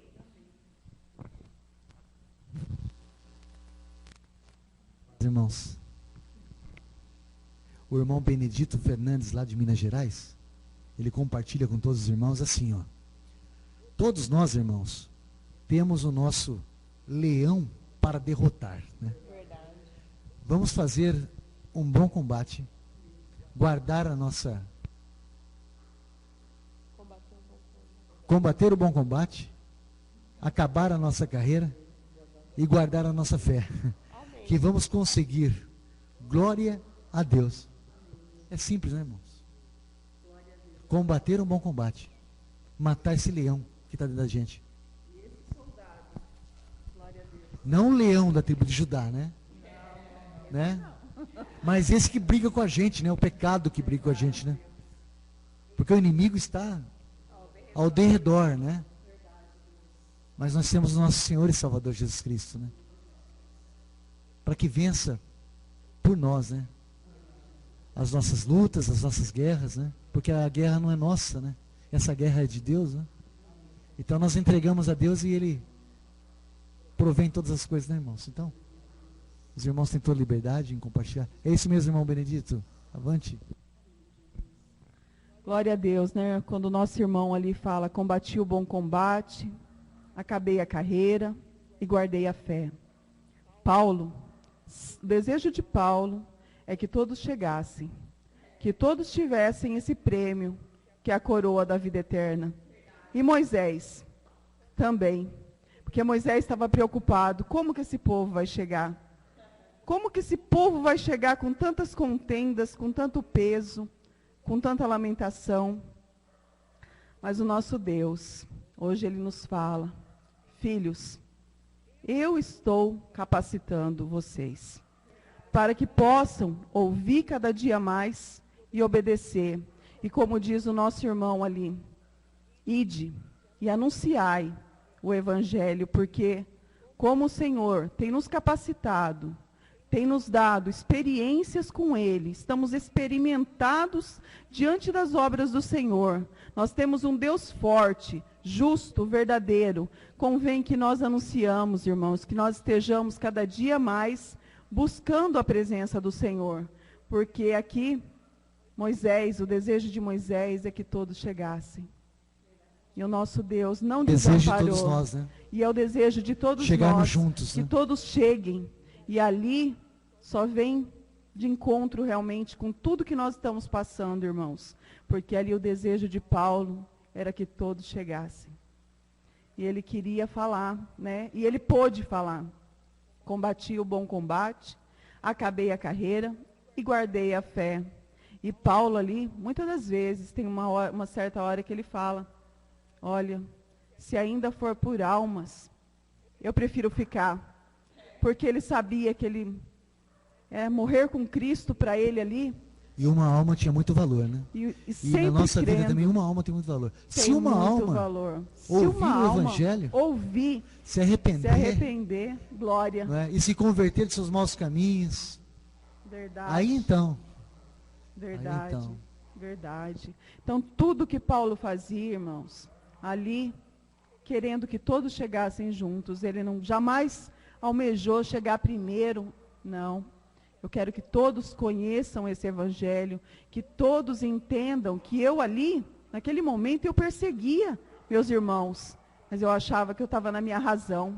Irmãos, o irmão Benedito Fernandes, lá de Minas Gerais, ele compartilha com todos os irmãos assim, ó. Todos nós, irmãos, temos o nosso leão para derrotar, né? Verdade. Vamos fazer um bom combate, guardar a nossa... Combater o bom combate, acabar a nossa carreira e guardar a nossa fé. Amém. Que vamos conseguir. Glória a Deus. É simples, né, irmãos? Combater um bom combate. Matar esse leão que está dentro da gente. Não o leão da tribo de Judá, né? Né? Mas esse que briga com a gente, né? O pecado que briga com a gente, né? Porque o inimigo está ao derredor, né? Mas nós temos o nosso Senhor e Salvador Jesus Cristo, né? Para que vença por nós, né? As nossas lutas, as nossas guerras, né? Porque a guerra não é nossa, né? Essa guerra é de Deus, né? Então nós entregamos a Deus e Ele provém todas as coisas, né, irmãos? Então, os irmãos têm toda liberdade em compartilhar. É isso mesmo, irmão Benedito? Avante. Glória a Deus, né? Quando o nosso irmão ali fala, combati o bom combate, acabei a carreira e guardei a fé. Paulo, o desejo de Paulo é que todos chegassem, que todos tivessem esse prêmio, que é a coroa da vida eterna. E Moisés também, porque Moisés estava preocupado, como que esse povo vai chegar? Como que esse povo vai chegar com tantas contendas, com tanto peso, com tanta lamentação? Mas o nosso Deus, hoje Ele nos fala, filhos, eu estou capacitando vocês, para que possam ouvir cada dia mais e obedecer. E como diz o nosso irmão ali, ide e anunciai o Evangelho, porque como o Senhor tem nos capacitado, tem nos dado experiências com Ele, estamos experimentados diante das obras do Senhor. Nós temos um Deus forte, justo, verdadeiro. Convém que nós anunciamos, irmãos, que nós estejamos cada dia mais buscando a presença do Senhor. Porque aqui, Moisés, o desejo de Moisés é que todos chegassem. E o nosso Deus não desamparou. Desejo de todos nós, né? E é o desejo de todos Chegarmos nós juntos, que né? todos cheguem. E ali só vem de encontro realmente com tudo que nós estamos passando, irmãos. Porque ali o desejo de Paulo era que todos chegassem. E ele queria falar, né? E ele pôde falar. Combati o bom combate, acabei a carreira e guardei a fé. E Paulo ali, muitas das vezes, tem uma certa hora que ele fala, olha, se ainda for por almas, eu prefiro ficar. Porque ele sabia que ele morrer com Cristo para ele ali. E uma alma tinha muito valor, né? E na nossa vida também uma alma tem muito valor. Se uma alma ouvir o Evangelho, se arrepender, glória. Né? E se converter de seus maus caminhos, verdade. Aí então. Verdade. Então tudo que Paulo fazia, irmãos, ali, querendo que todos chegassem juntos, ele não jamais almejou chegar primeiro, não. Eu quero que todos conheçam esse evangelho, que todos entendam que eu ali, naquele momento, eu perseguia meus irmãos, mas eu achava que eu estava na minha razão.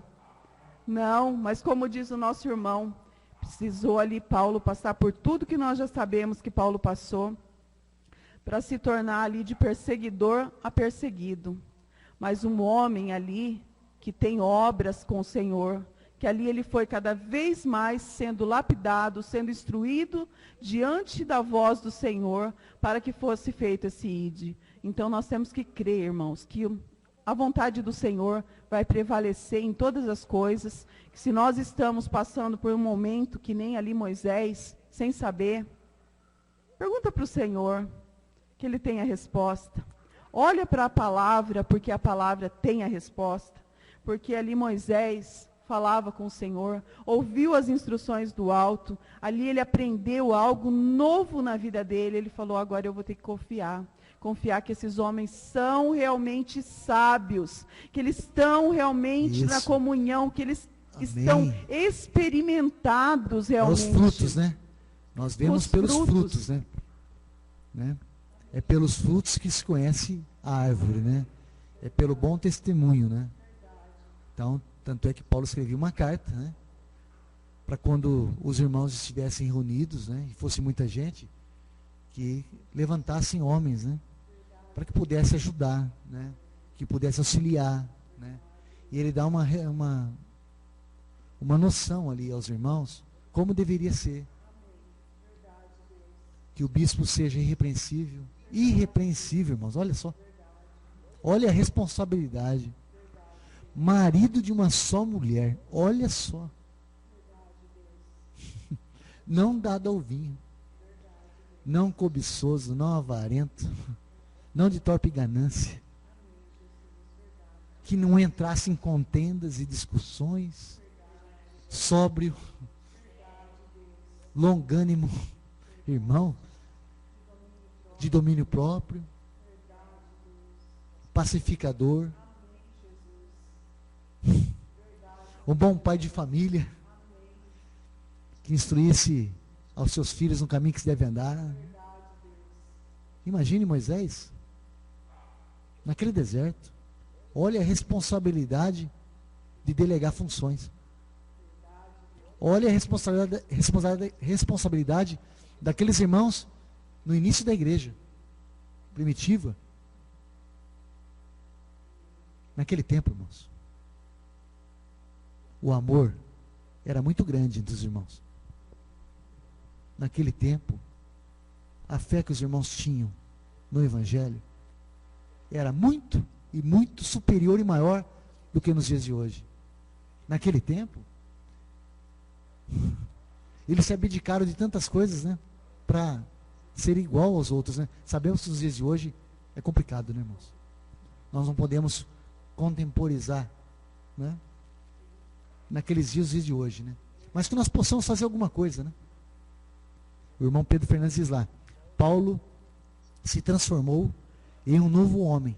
Não, mas como diz o nosso irmão, precisou ali Paulo passar por tudo que nós já sabemos que Paulo passou, para se tornar ali de perseguidor a perseguido. Mas um homem ali, que tem obras com o Senhor, que ali ele foi cada vez mais sendo lapidado, sendo instruído diante da voz do Senhor, para que fosse feito esse ide. Então nós temos que crer, irmãos, que a vontade do Senhor vai prevalecer em todas as coisas, que se nós estamos passando por um momento que nem ali Moisés, sem saber, pergunta para o Senhor, que Ele tem a resposta. Olha para a palavra, porque a palavra tem a resposta. Porque ali Moisés falava com o Senhor, ouviu as instruções do alto, ali ele aprendeu algo novo na vida dele, ele falou, agora eu vou ter que confiar que esses homens são realmente sábios, que eles estão realmente na comunhão, que eles estão experimentados realmente. Os frutos, né? Nós vemos pelos frutos, né? É pelos frutos que se conhece a árvore, né? É pelo bom testemunho, né? Então, tanto é que Paulo escrevia uma carta, né? Para quando os irmãos estivessem reunidos, né? E fosse muita gente, que levantassem homens, né? Para que pudesse ajudar, né? Que pudesse auxiliar, né? E ele dá uma noção ali aos irmãos, como deveria ser. Que o bispo seja irrepreensível, irmãos, olha só. Olha a responsabilidade. Marido de uma só mulher, olha só. Não dado ao vinho, não cobiçoso, não avarento, não de torpe ganância, que não entrasse em contendas e discussões, sóbrio, longânimo, irmão, de domínio próprio, pacificador, um bom pai de família, que instruísse aos seus filhos no caminho que se deve andar. Imagine Moisés, naquele deserto. Olha a responsabilidade de delegar funções. Olha a responsabilidade daqueles irmãos no início da igreja primitiva. Naquele tempo, irmãos, o amor era muito grande entre os irmãos. Naquele tempo, a fé que os irmãos tinham no Evangelho era muito e muito superior e maior do que nos dias de hoje. Naquele tempo, eles se abdicaram de tantas coisas, né? Para ser igual aos outros, né? Sabemos que nos dias de hoje é complicado, né, irmãos? Nós não podemos contemporizar, né? Naqueles dias de hoje, né? Mas que nós possamos fazer alguma coisa, né? O irmão Pedro Fernandes diz lá, Paulo se transformou em um novo homem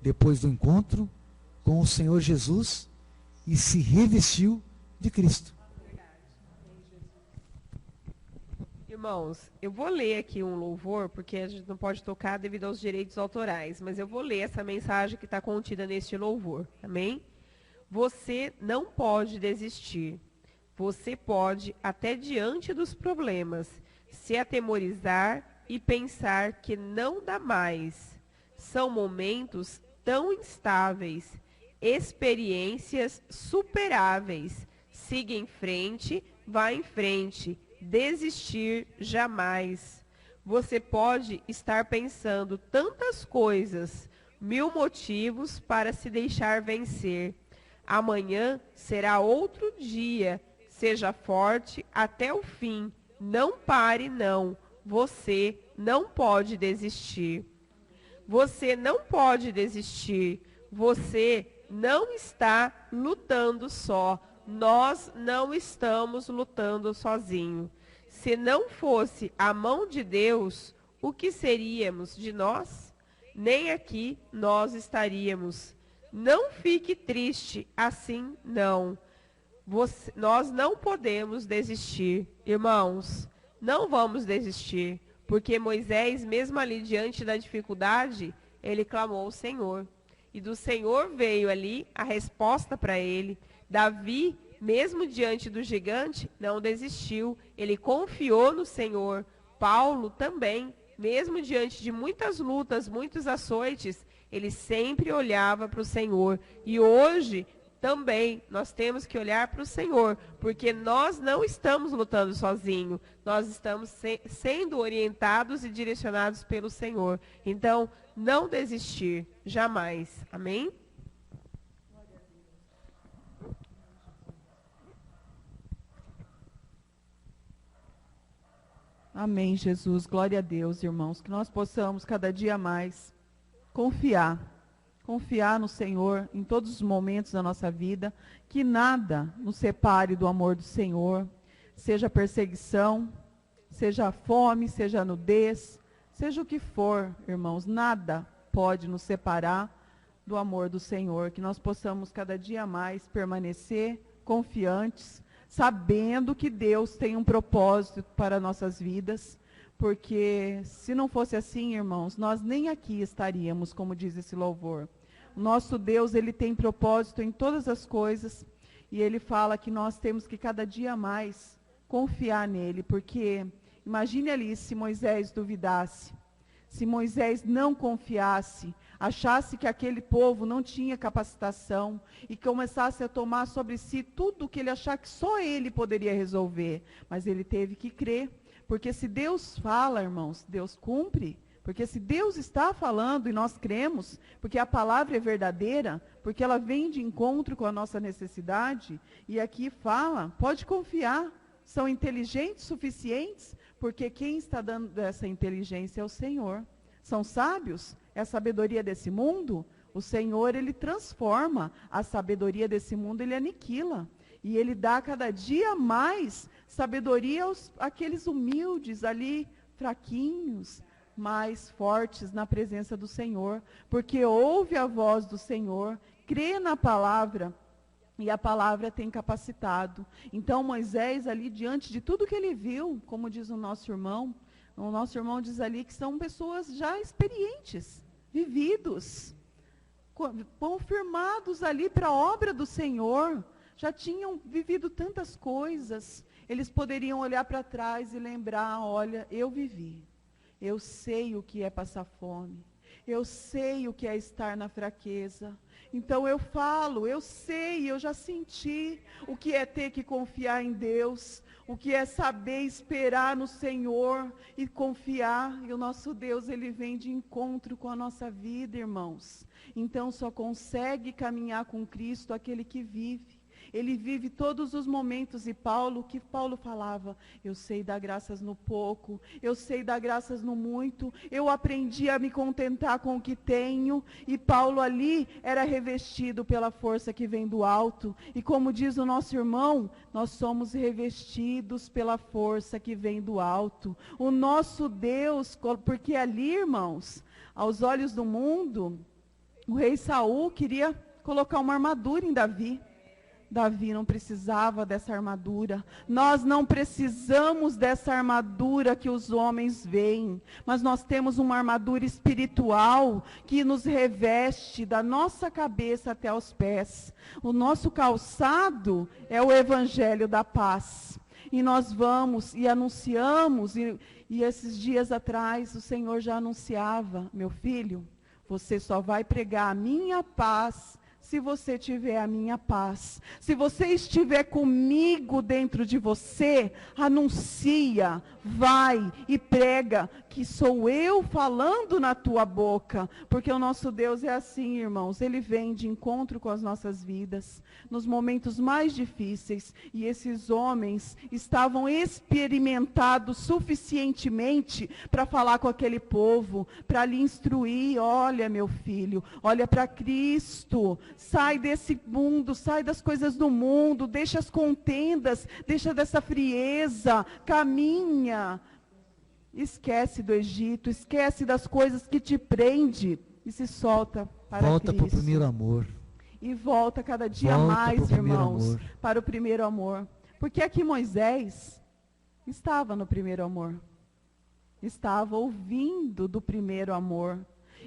depois do encontro com o Senhor Jesus e se revestiu de Cristo. Irmãos, eu vou ler aqui um louvor, porque a gente não pode tocar devido aos direitos autorais, mas eu vou ler essa mensagem que está contida neste louvor, amém? Você não pode desistir. Você pode, até diante dos problemas, se atemorizar e pensar que não dá mais. São momentos tão instáveis, experiências superáveis. Siga em frente, vá em frente. desistir jamais. Você pode estar pensando tantas coisas, 1000 motivos para se deixar vencer. Amanhã será outro dia. Seja forte até o fim. Não pare, não. Você não pode desistir. Você não pode desistir. Você não está lutando só. Nós não estamos lutando sozinhos. Se não fosse a mão de Deus, o que seríamos de nós? Nem aqui nós estaríamos. Não fique triste, assim não. Nós não podemos desistir. Irmãos, não vamos desistir. Porque Moisés, mesmo ali diante da dificuldade, ele clamou ao Senhor. E do Senhor veio ali a resposta para ele. Davi, mesmo diante do gigante, não desistiu. Ele confiou no Senhor. Paulo também, mesmo diante de muitas lutas, muitos açoites, ele sempre olhava para o Senhor. E hoje também nós temos que olhar para o Senhor, porque nós não estamos lutando sozinhos, nós estamos sendo orientados e direcionados pelo Senhor. Então, não desistir, jamais. Amém? Amém, Jesus. Glória a Deus, irmãos. Que nós possamos cada dia mais confiar no Senhor em todos os momentos da nossa vida, que nada nos separe do amor do Senhor, seja perseguição, seja fome, seja nudez, seja o que for, irmãos, nada pode nos separar do amor do Senhor, que nós possamos cada dia mais permanecer confiantes, sabendo que Deus tem um propósito para nossas vidas, porque se não fosse assim, irmãos, nós nem aqui estaríamos, como diz esse louvor. O nosso Deus, ele tem propósito em todas as coisas, e ele fala que nós temos que cada dia mais confiar nele, porque imagine ali se Moisés duvidasse, se Moisés não confiasse, achasse que aquele povo não tinha capacitação e começasse a tomar sobre si tudo o que ele achar que só ele poderia resolver, mas ele teve que crer. Porque se Deus fala, irmãos, Deus cumpre. Porque se Deus está falando e nós cremos, porque a palavra é verdadeira, porque ela vem de encontro com a nossa necessidade, e aqui fala, pode confiar, são inteligentes suficientes, porque quem está dando essa inteligência é o Senhor. São sábios? É a sabedoria desse mundo? O Senhor, ele transforma a sabedoria desse mundo, ele aniquila. E ele dá cada dia mais sabedoria àqueles humildes ali, fraquinhos, mais fortes na presença do Senhor. Porque ouve a voz do Senhor, crê na palavra, e a palavra tem capacitado. Então Moisés ali, diante de tudo que ele viu, como diz o nosso irmão diz ali que são pessoas já experientes, vividos, confirmados ali para a obra do Senhor, já tinham vivido tantas coisas, eles poderiam olhar para trás e lembrar, olha, eu vivi, eu sei o que é passar fome, eu sei o que é estar na fraqueza. Então eu falo, eu sei, eu já senti o que é ter que confiar em Deus, o que é saber esperar no Senhor e confiar. E o nosso Deus, ele vem de encontro com a nossa vida, irmãos. Então só consegue caminhar com Cristo aquele que vive. Ele vive todos os momentos, e Paulo, o que Paulo falava? Eu sei dar graças no pouco, eu sei dar graças no muito, eu aprendi a me contentar com o que tenho, e Paulo ali era revestido pela força que vem do alto, e como diz o nosso irmão, nós somos revestidos pela força que vem do alto. O nosso Deus, porque ali, irmãos, aos olhos do mundo, o rei Saul queria colocar uma armadura em Davi. Davi não precisava dessa armadura. Nós não precisamos dessa armadura que os homens veem. Mas nós temos uma armadura espiritual que nos reveste da nossa cabeça até os pés. O nosso calçado é o evangelho da paz. E nós vamos e anunciamos. E esses dias atrás o Senhor já anunciava, meu filho, você só vai pregar a minha paz se você tiver a minha paz. Se você estiver comigo dentro de você, anuncia, vai e prega, que sou eu falando na tua boca. Porque o nosso Deus é assim, irmãos, Ele vem de encontro com as nossas vidas, nos momentos mais difíceis. E esses homens estavam experimentados suficientemente para falar com aquele povo, para lhe instruir: olha, meu filho, olha para Cristo, sai desse mundo, sai das coisas do mundo, deixa as contendas, deixa dessa frieza, caminha, esquece do Egito, esquece das coisas que te prende e se solta para Volta Cristo. para o primeiro amor. E volta cada dia Volta mais, pro primeiro irmãos, amor. para o primeiro amor. Porque aqui Moisés estava no primeiro amor. Estava ouvindo do primeiro amor.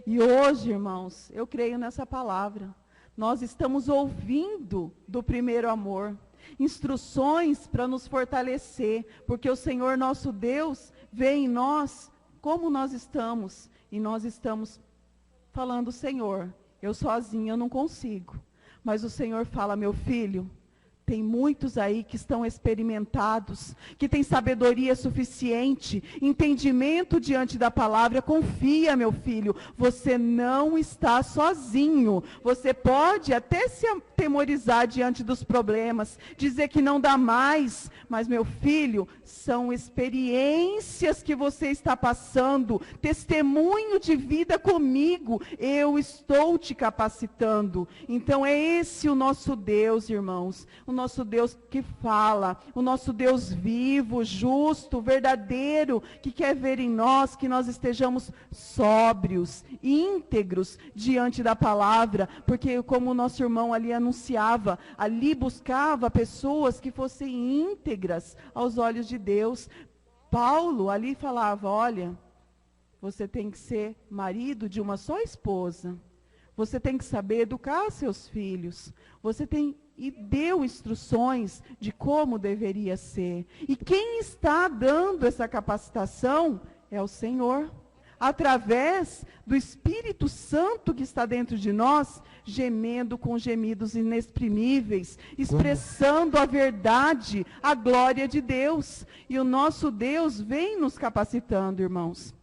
E hoje, irmãos, eu creio nessa palavra. Nós estamos ouvindo do primeiro amor. Instruções para nos fortalecer. Porque o Senhor nosso Deus vê em nós como nós estamos. E nós estamos falando: Senhor, eu sozinha não consigo. Mas o Senhor fala: meu filho, tem muitos aí que estão experimentados, que têm sabedoria suficiente, entendimento diante da palavra. Confia, meu filho, você não está sozinho. Você pode até se atemorizar diante dos problemas, dizer que não dá mais, mas, meu filho, são experiências que você está passando, testemunho de vida comigo. Eu estou te capacitando. Então é esse o nosso Deus, irmãos. O nosso Deus que fala, o nosso Deus vivo, justo, verdadeiro, que quer ver em nós que nós estejamos sóbrios, íntegros diante da palavra, porque como o nosso irmão ali anunciava, ali buscava pessoas que fossem íntegras aos olhos de Deus. Paulo ali falava: olha, você tem que ser marido de uma só esposa, você tem que saber educar seus filhos, você tem... E deu instruções de como deveria ser. E quem está dando essa capacitação é o Senhor. Através do Espírito Santo que está dentro de nós, gemendo com gemidos inexprimíveis, expressando a verdade, a glória de Deus. E o nosso Deus vem nos capacitando, irmãos.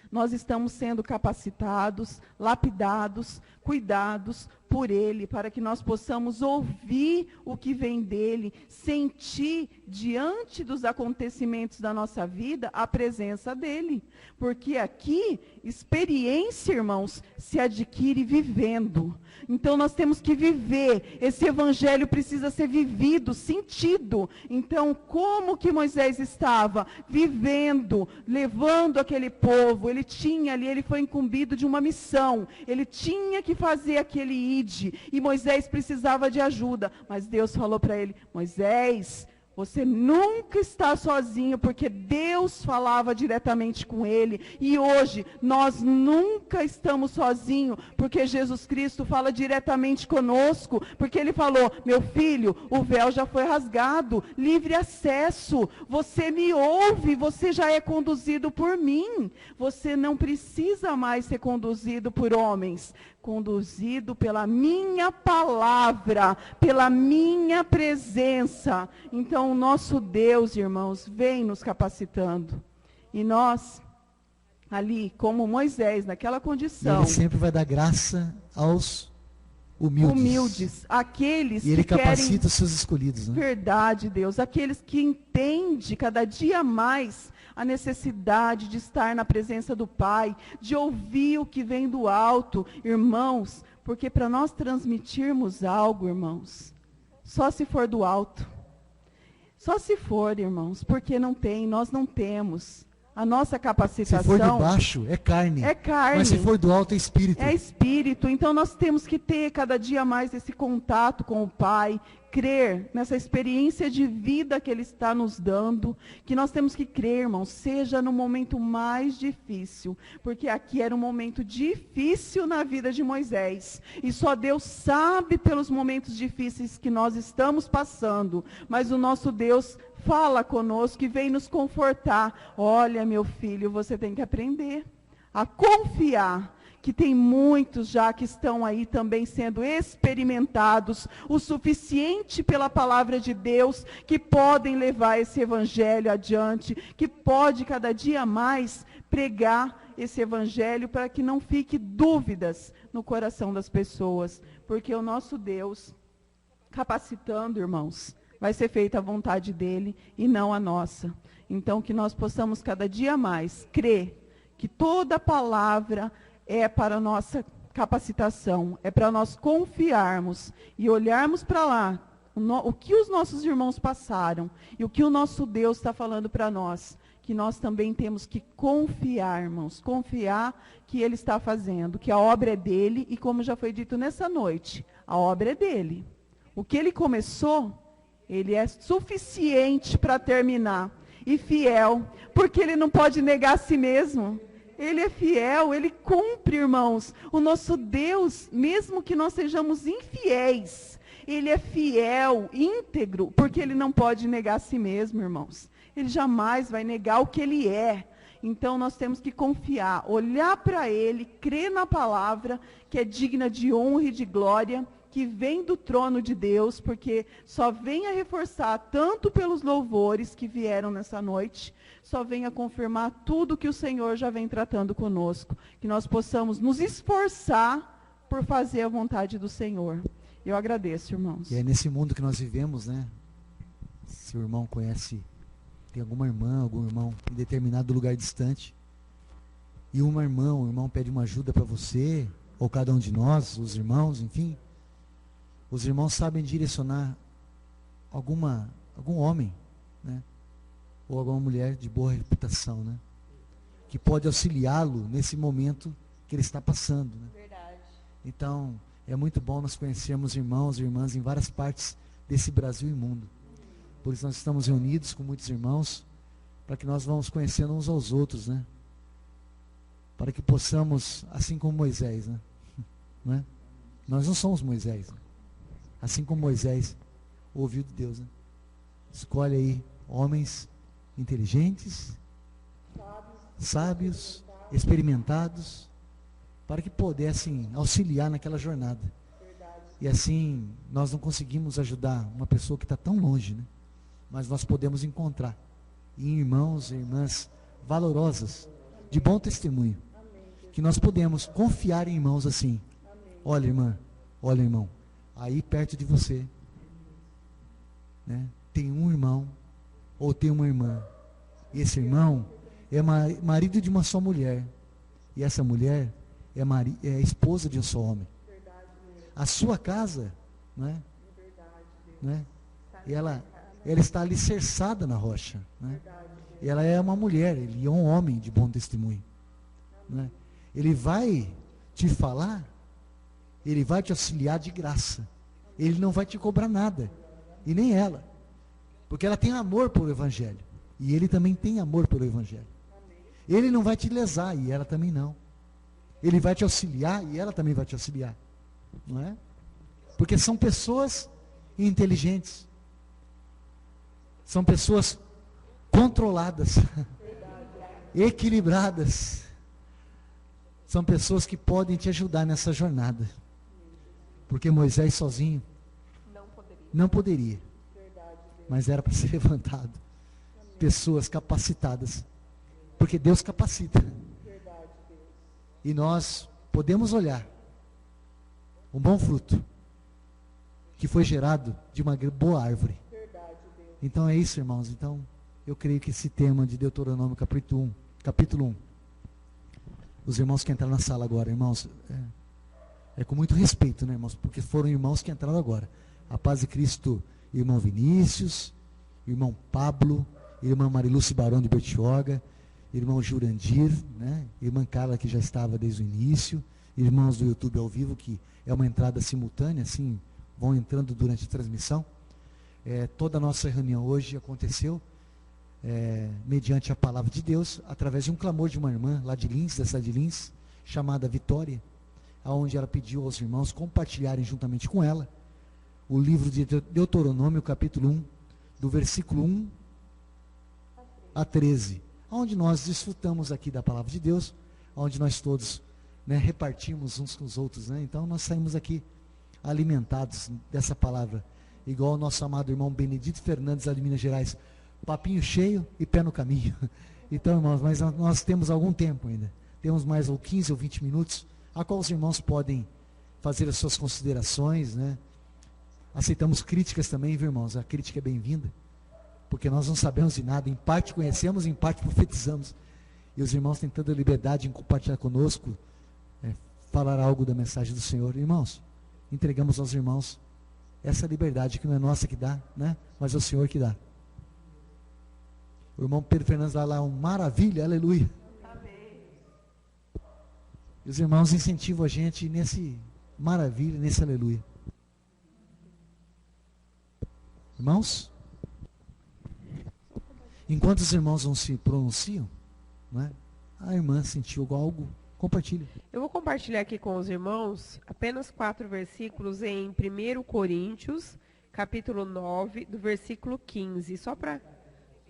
Nós estamos sendo capacitados, lapidados, cuidados por Ele, para que nós possamos ouvir o que vem dEle, sentir diante dos acontecimentos da nossa vida a presença dEle. Porque aqui, experiência, irmãos, se adquire vivendo. Então nós temos que viver, esse evangelho precisa ser vivido, sentido. Então como que Moisés estava? Vivendo, levando aquele povo. Ele tinha ali, ele foi incumbido de uma missão, ele tinha que fazer aquele ide, e Moisés precisava de ajuda, mas Deus falou para ele: Moisés, você nunca está sozinho, porque Deus falava diretamente com ele. E hoje, nós nunca estamos sozinhos, porque Jesus Cristo fala diretamente conosco. Porque Ele falou: meu filho, o véu já foi rasgado, livre acesso. Você me ouve, você já é conduzido por mim. Você não precisa mais ser conduzido por homens. Conduzido pela minha palavra, pela minha presença. Então, o nosso Deus, irmãos, vem nos capacitando. E nós, ali, como Moisés, naquela condição... Ele sempre vai dar graça aos humildes. Aqueles e Ele que capacita querem os seus escolhidos. Né? verdade, Deus. Aqueles que entendem cada dia mais a necessidade de estar na presença do Pai, de ouvir o que vem do alto, irmãos, porque para nós transmitirmos algo, irmãos, só se for do alto. Só se for, irmãos, porque nós não temos. A nossa capacitação... Se for de baixo, é carne. É carne. Mas se for do alto, é espírito. É espírito. Então nós temos que ter cada dia mais esse contato com o Pai, crer nessa experiência de vida que Ele está nos dando, que nós temos que crer, irmãos, seja no momento mais difícil, porque aqui era um momento difícil na vida de Moisés, e só Deus sabe pelos momentos difíceis que nós estamos passando, mas o nosso Deus fala conosco e vem nos confortar. Olha, meu filho, você tem que aprender a confiar que tem muitos já que estão aí também sendo experimentados o suficiente pela palavra de Deus, que podem levar esse evangelho adiante, que pode cada dia mais pregar esse evangelho para que não fique dúvidas no coração das pessoas, porque o nosso Deus, capacitando, irmãos, vai ser feita a vontade dele e não a nossa. Então, que nós possamos cada dia mais crer que toda palavra é para a nossa capacitação, é para nós confiarmos e olharmos para lá, o que os nossos irmãos passaram e o que o nosso Deus está falando para nós, que nós também temos que confiar, irmãos, confiar que Ele está fazendo, que a obra é dele e, como já foi dito nessa noite, a obra é dele. O que Ele começou, Ele é suficiente para terminar e fiel, porque Ele não pode negar a si mesmo. Ele é fiel, Ele cumpre, irmãos. O nosso Deus, mesmo que nós sejamos infiéis, Ele é fiel, íntegro, porque Ele não pode negar a si mesmo, irmãos. Ele jamais vai negar o que Ele é. Então nós temos que confiar, olhar para Ele, crer na palavra, que é digna de honra e de glória, que vem do trono de Deus, porque só vem a reforçar, tanto pelos louvores que vieram nessa noite, só vem a confirmar tudo que o Senhor já vem tratando conosco. Que nós possamos nos esforçar por fazer a vontade do Senhor. Eu agradeço, irmãos. E é nesse mundo que nós vivemos, né? Se o irmão conhece, tem alguma irmã, algum irmão em determinado lugar distante, e um irmão pede uma ajuda para você, ou cada um de nós, os irmãos, enfim, os irmãos sabem direcionar algum homem, né? Ou alguma mulher de boa reputação, né? Que pode auxiliá-lo nesse momento que ele está passando, né? Verdade. Então, é muito bom nós conhecermos irmãos e irmãs em várias partes desse Brasil e mundo. Por isso nós estamos reunidos com muitos irmãos, para que nós vamos conhecendo uns aos outros, né? Para que possamos, assim como Moisés, né? Não é? Nós não somos Moisés, né? Assim como Moisés ouviu de Deus, né? Escolhe aí homens inteligentes, sábios, experimentados, para que pudessem auxiliar naquela jornada. E assim, nós não conseguimos ajudar uma pessoa que está tão longe, né? Mas nós podemos encontrar em irmãos e irmãs valorosas, de bom testemunho, que nós podemos confiar em irmãos assim. Olha, irmã, olha, irmão, aí perto de você, né, tem um irmão ou tem uma irmã. Esse irmão é marido de uma só mulher, e essa mulher é esposa de um só homem. A sua casa, né, ela está alicerçada na rocha, né? Ela é uma mulher, ele é um homem de bom testemunho, né? Ele vai te falar, ele vai te auxiliar de graça, ele não vai te cobrar nada, e nem ela, porque ela tem amor pelo Evangelho, e ele também tem amor pelo Evangelho. Ele não vai te lesar, e ela também não. Ele vai te auxiliar, e ela também vai te auxiliar, não é? Porque são pessoas inteligentes, são pessoas controladas, equilibradas, são pessoas que podem te ajudar nessa jornada, porque Moisés sozinho não poderia, mas era para ser levantado pessoas capacitadas, porque Deus capacita, e nós podemos olhar um bom fruto que foi gerado de uma boa árvore. Então é isso, irmãos. Então eu creio que esse tema de Deuteronômio capítulo 1, os irmãos que entraram na sala agora, irmãos, é com muito respeito, né, irmãos, porque foram irmãos que entraram agora. A paz de Cristo, irmão Vinícius, irmão Pablo, irmã Marilúcia Barão de Bertioga, irmão Jurandir, né, irmã Carla, que já estava desde o início, irmãos do YouTube ao vivo, que é uma entrada simultânea, assim, vão entrando durante a transmissão. Toda a nossa reunião hoje aconteceu mediante a palavra de Deus, através de um clamor de uma irmã lá de Lins, da cidade de Lins, chamada Vitória, onde ela pediu aos irmãos compartilharem juntamente com ela o livro de Deuteronômio, capítulo 1, do versículo 1 a 13, onde nós desfrutamos aqui da palavra de Deus, onde nós todos né, repartirmos uns com os outros, né? Então nós saímos aqui alimentados dessa palavra, igual o nosso amado irmão Benedito Fernandes, lá de Minas Gerais, papinho cheio e pé no caminho. Então, irmãos, mas nós temos algum tempo ainda, temos mais ou 15 ou 20 minutos, a qual os irmãos podem fazer as suas considerações, né? Aceitamos críticas também, viu, irmãos? A crítica é bem-vinda, porque nós não sabemos de nada, em parte conhecemos, em parte profetizamos, e os irmãos têm toda a liberdade em compartilhar conosco, falar algo da mensagem do Senhor. Irmãos, entregamos aos irmãos essa liberdade que não é nossa que dá, né? Mas é o Senhor que dá. O irmão Pedro Fernandes lá, maravilha, aleluia. Amém. E os irmãos incentivam a gente nesse maravilha, nesse aleluia. Irmãos, enquanto os irmãos não se pronunciam, né, a irmã sentiu algo, compartilha. Eu vou compartilhar aqui com os irmãos apenas 4 versículos em 1 Coríntios, capítulo 9, do versículo 15. Só para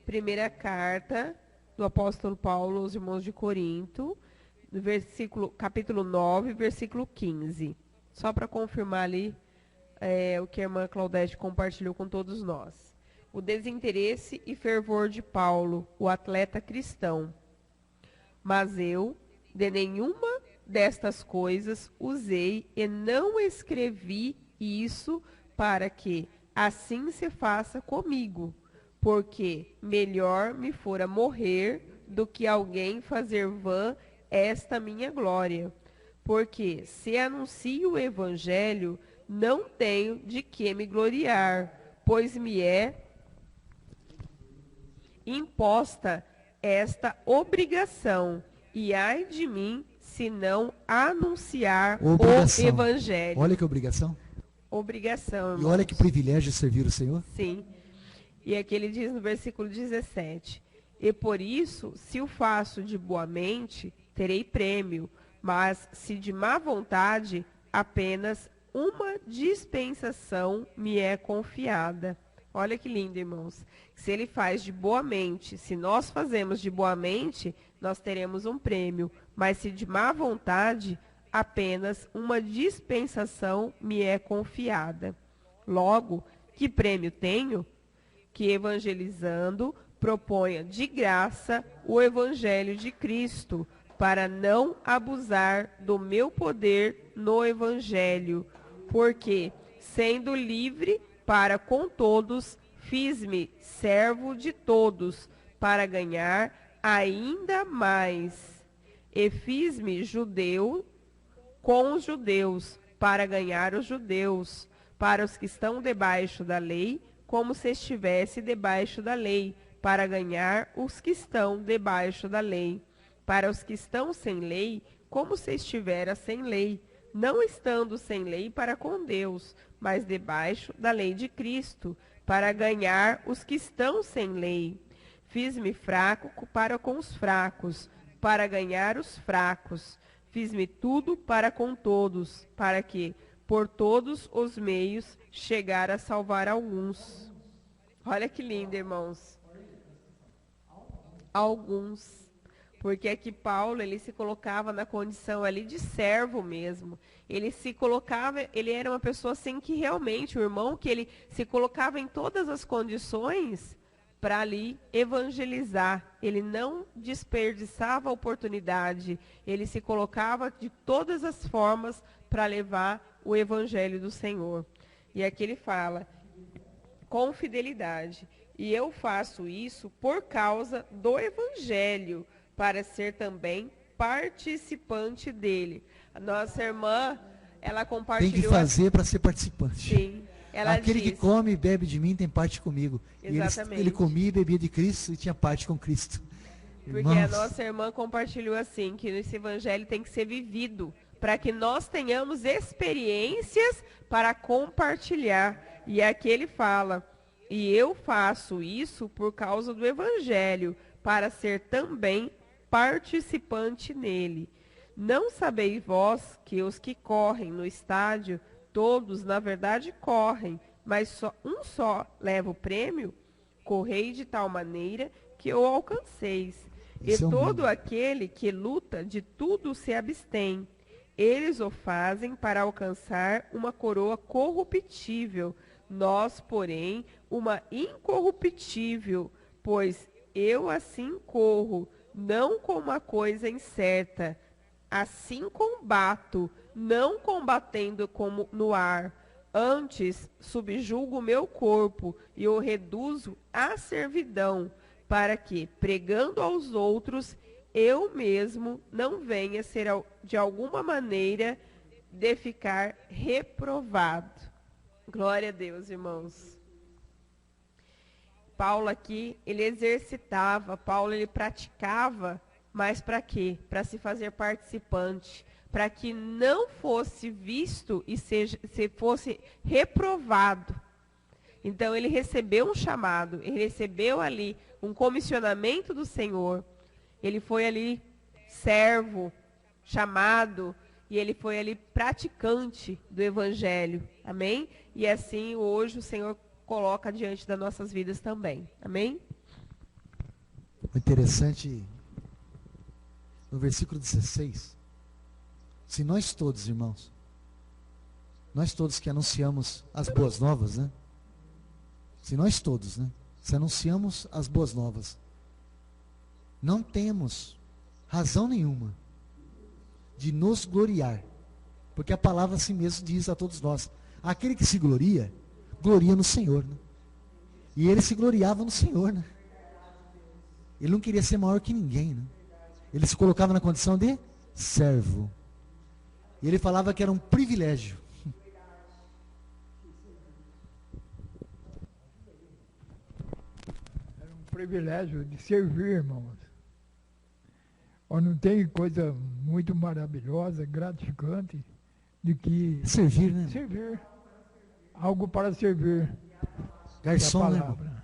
primeira carta do apóstolo Paulo aos irmãos de Corinto, do capítulo 9, versículo 15. Só para confirmar ali o que a irmã Claudete compartilhou com todos nós. O desinteresse e fervor de Paulo, o atleta cristão. Mas eu, de nenhuma destas coisas, usei e não escrevi isso para que assim se faça comigo, porque melhor me fora morrer do que alguém fazer vã esta minha glória. Porque se anuncio o evangelho, não tenho de que me gloriar, pois me é imposta esta obrigação, e ai de mim se não anunciar obrigação. O evangelho. Olha que obrigação. Obrigação, irmãos. E olha que privilégio servir o Senhor. Sim. E aqui ele diz no versículo 17, e por isso, se o faço de boa mente, terei prêmio, mas se de má vontade, apenas uma dispensação me é confiada. Olha que lindo, irmãos. Se ele faz de boa mente, se nós fazemos de boa mente, nós teremos um prêmio. Mas se de má vontade, apenas uma dispensação me é confiada. Logo, que prêmio tenho? Que evangelizando, proponha de graça o evangelho de Cristo, para não abusar do meu poder no evangelho, porque, sendo livre para com todos, fiz-me servo de todos, para ganhar ainda mais. E fiz-me judeu com os judeus, para ganhar os judeus, para os que estão debaixo da lei, como se estivesse debaixo da lei, para ganhar os que estão debaixo da lei. Para os que estão sem lei, como se estivera sem lei, não estando sem lei para com Deus, mas debaixo da lei de Cristo, para ganhar os que estão sem lei. Fiz-me fraco para com os fracos, para ganhar os fracos. Fiz-me tudo para com todos, para que, por todos os meios, chegar a salvar alguns. Olha que lindo, irmãos. Alguns. Porque aqui Paulo, ele se colocava na condição ali de servo mesmo. Ele se colocava, ele era uma pessoa assim que realmente, o irmão, que ele se colocava em todas as condições para ali evangelizar. Ele não desperdiçava a oportunidade. Ele se colocava de todas as formas para levar o evangelho do Senhor. E aqui ele fala, com fidelidade. E eu faço isso por causa do evangelho, para ser também participante dele. A nossa irmã, ela compartilhou... Tem que fazer para ser participante. Sim. Ela Aquele disse, que come e bebe de mim tem parte comigo. Exatamente. E ele comia e bebia de Cristo e tinha parte com Cristo. Porque Irmãos, a nossa irmã compartilhou assim, que esse evangelho tem que ser vivido, para que nós tenhamos experiências para compartilhar. E aqui ele fala, e eu faço isso por causa do evangelho, para ser também participante nele. Não sabeis vós que os que correm no estádio, todos na verdade correm, mas um só leva o prêmio? Correi de tal maneira que o alcanceis. E todo aquele que luta de tudo se abstém. Eles o fazem para alcançar uma coroa corruptível, nós, porém, uma incorruptível, pois eu assim corro, não com uma coisa incerta, assim combato, não combatendo como no ar. Antes, subjugo o meu corpo e o reduzo à servidão, para que, pregando aos outros, eu mesmo não venha ser de alguma maneira de ficar reprovado. Glória a Deus, irmãos. Paulo aqui, ele exercitava, Paulo ele praticava, mas para quê? Para se fazer participante, para que não fosse visto e se fosse reprovado. Então ele recebeu um chamado, ele recebeu ali um comissionamento do Senhor. Ele foi ali servo, chamado, e ele foi ali praticante do Evangelho. Amém? E assim hoje o Senhor coloca diante das nossas vidas também. Amém? O interessante, no versículo 16, se nós todos, irmãos, nós todos que anunciamos as boas novas, né? Se nós todos, né? Se anunciamos as boas novas, não temos razão nenhuma de nos gloriar, porque a palavra assim mesmo diz a todos nós: aquele que se gloria, gloria no Senhor, né? E ele se gloriava no Senhor, né? Ele não queria ser maior que ninguém, né? Ele se colocava na condição de servo. E ele falava que era um privilégio. Era um privilégio de servir, irmãos. Ó, não tem coisa muito maravilhosa, gratificante, de que Servir, né? servir. Algo para servir. Garçom, É a né, irmão? palavra.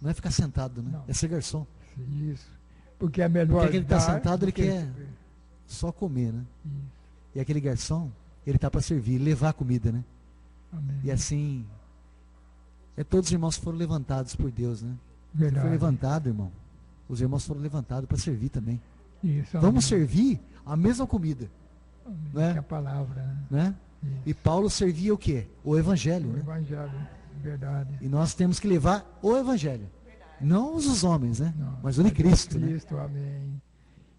Não é ficar sentado, né? Não. É ser garçom. Isso. Porque é melhor. Porque aquele que está dar sentado, do ele que quer receber. só comer, né? Isso. E aquele garçom, ele está para servir, levar a comida, né? Amém. E assim, todos os irmãos foram levantados por Deus, né? Você Verdade. foi levantado, irmão. Os irmãos foram levantados para servir também. Isso, Vamos amém. servir a mesma comida, Amém. não é? Que é a palavra, né? né? Isso. E Paulo servia o quê? O Evangelho, O né? Evangelho. Verdade. E nós temos que levar o Evangelho. Não os homens, né? Não, Mas o de Cristo, né? Cristo, amém.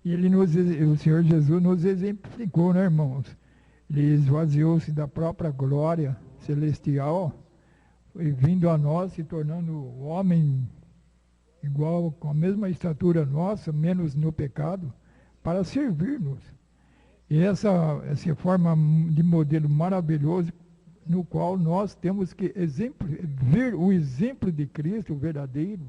E ele o Senhor Jesus nos exemplificou, né, irmãos? Ele esvaziou-se da própria glória celestial e vindo a nós, se tornando homem igual, com a mesma estatura nossa, menos no pecado, para servir-nos. E essa forma de modelo maravilhoso, no qual nós temos que ver o exemplo de Cristo, o verdadeiro.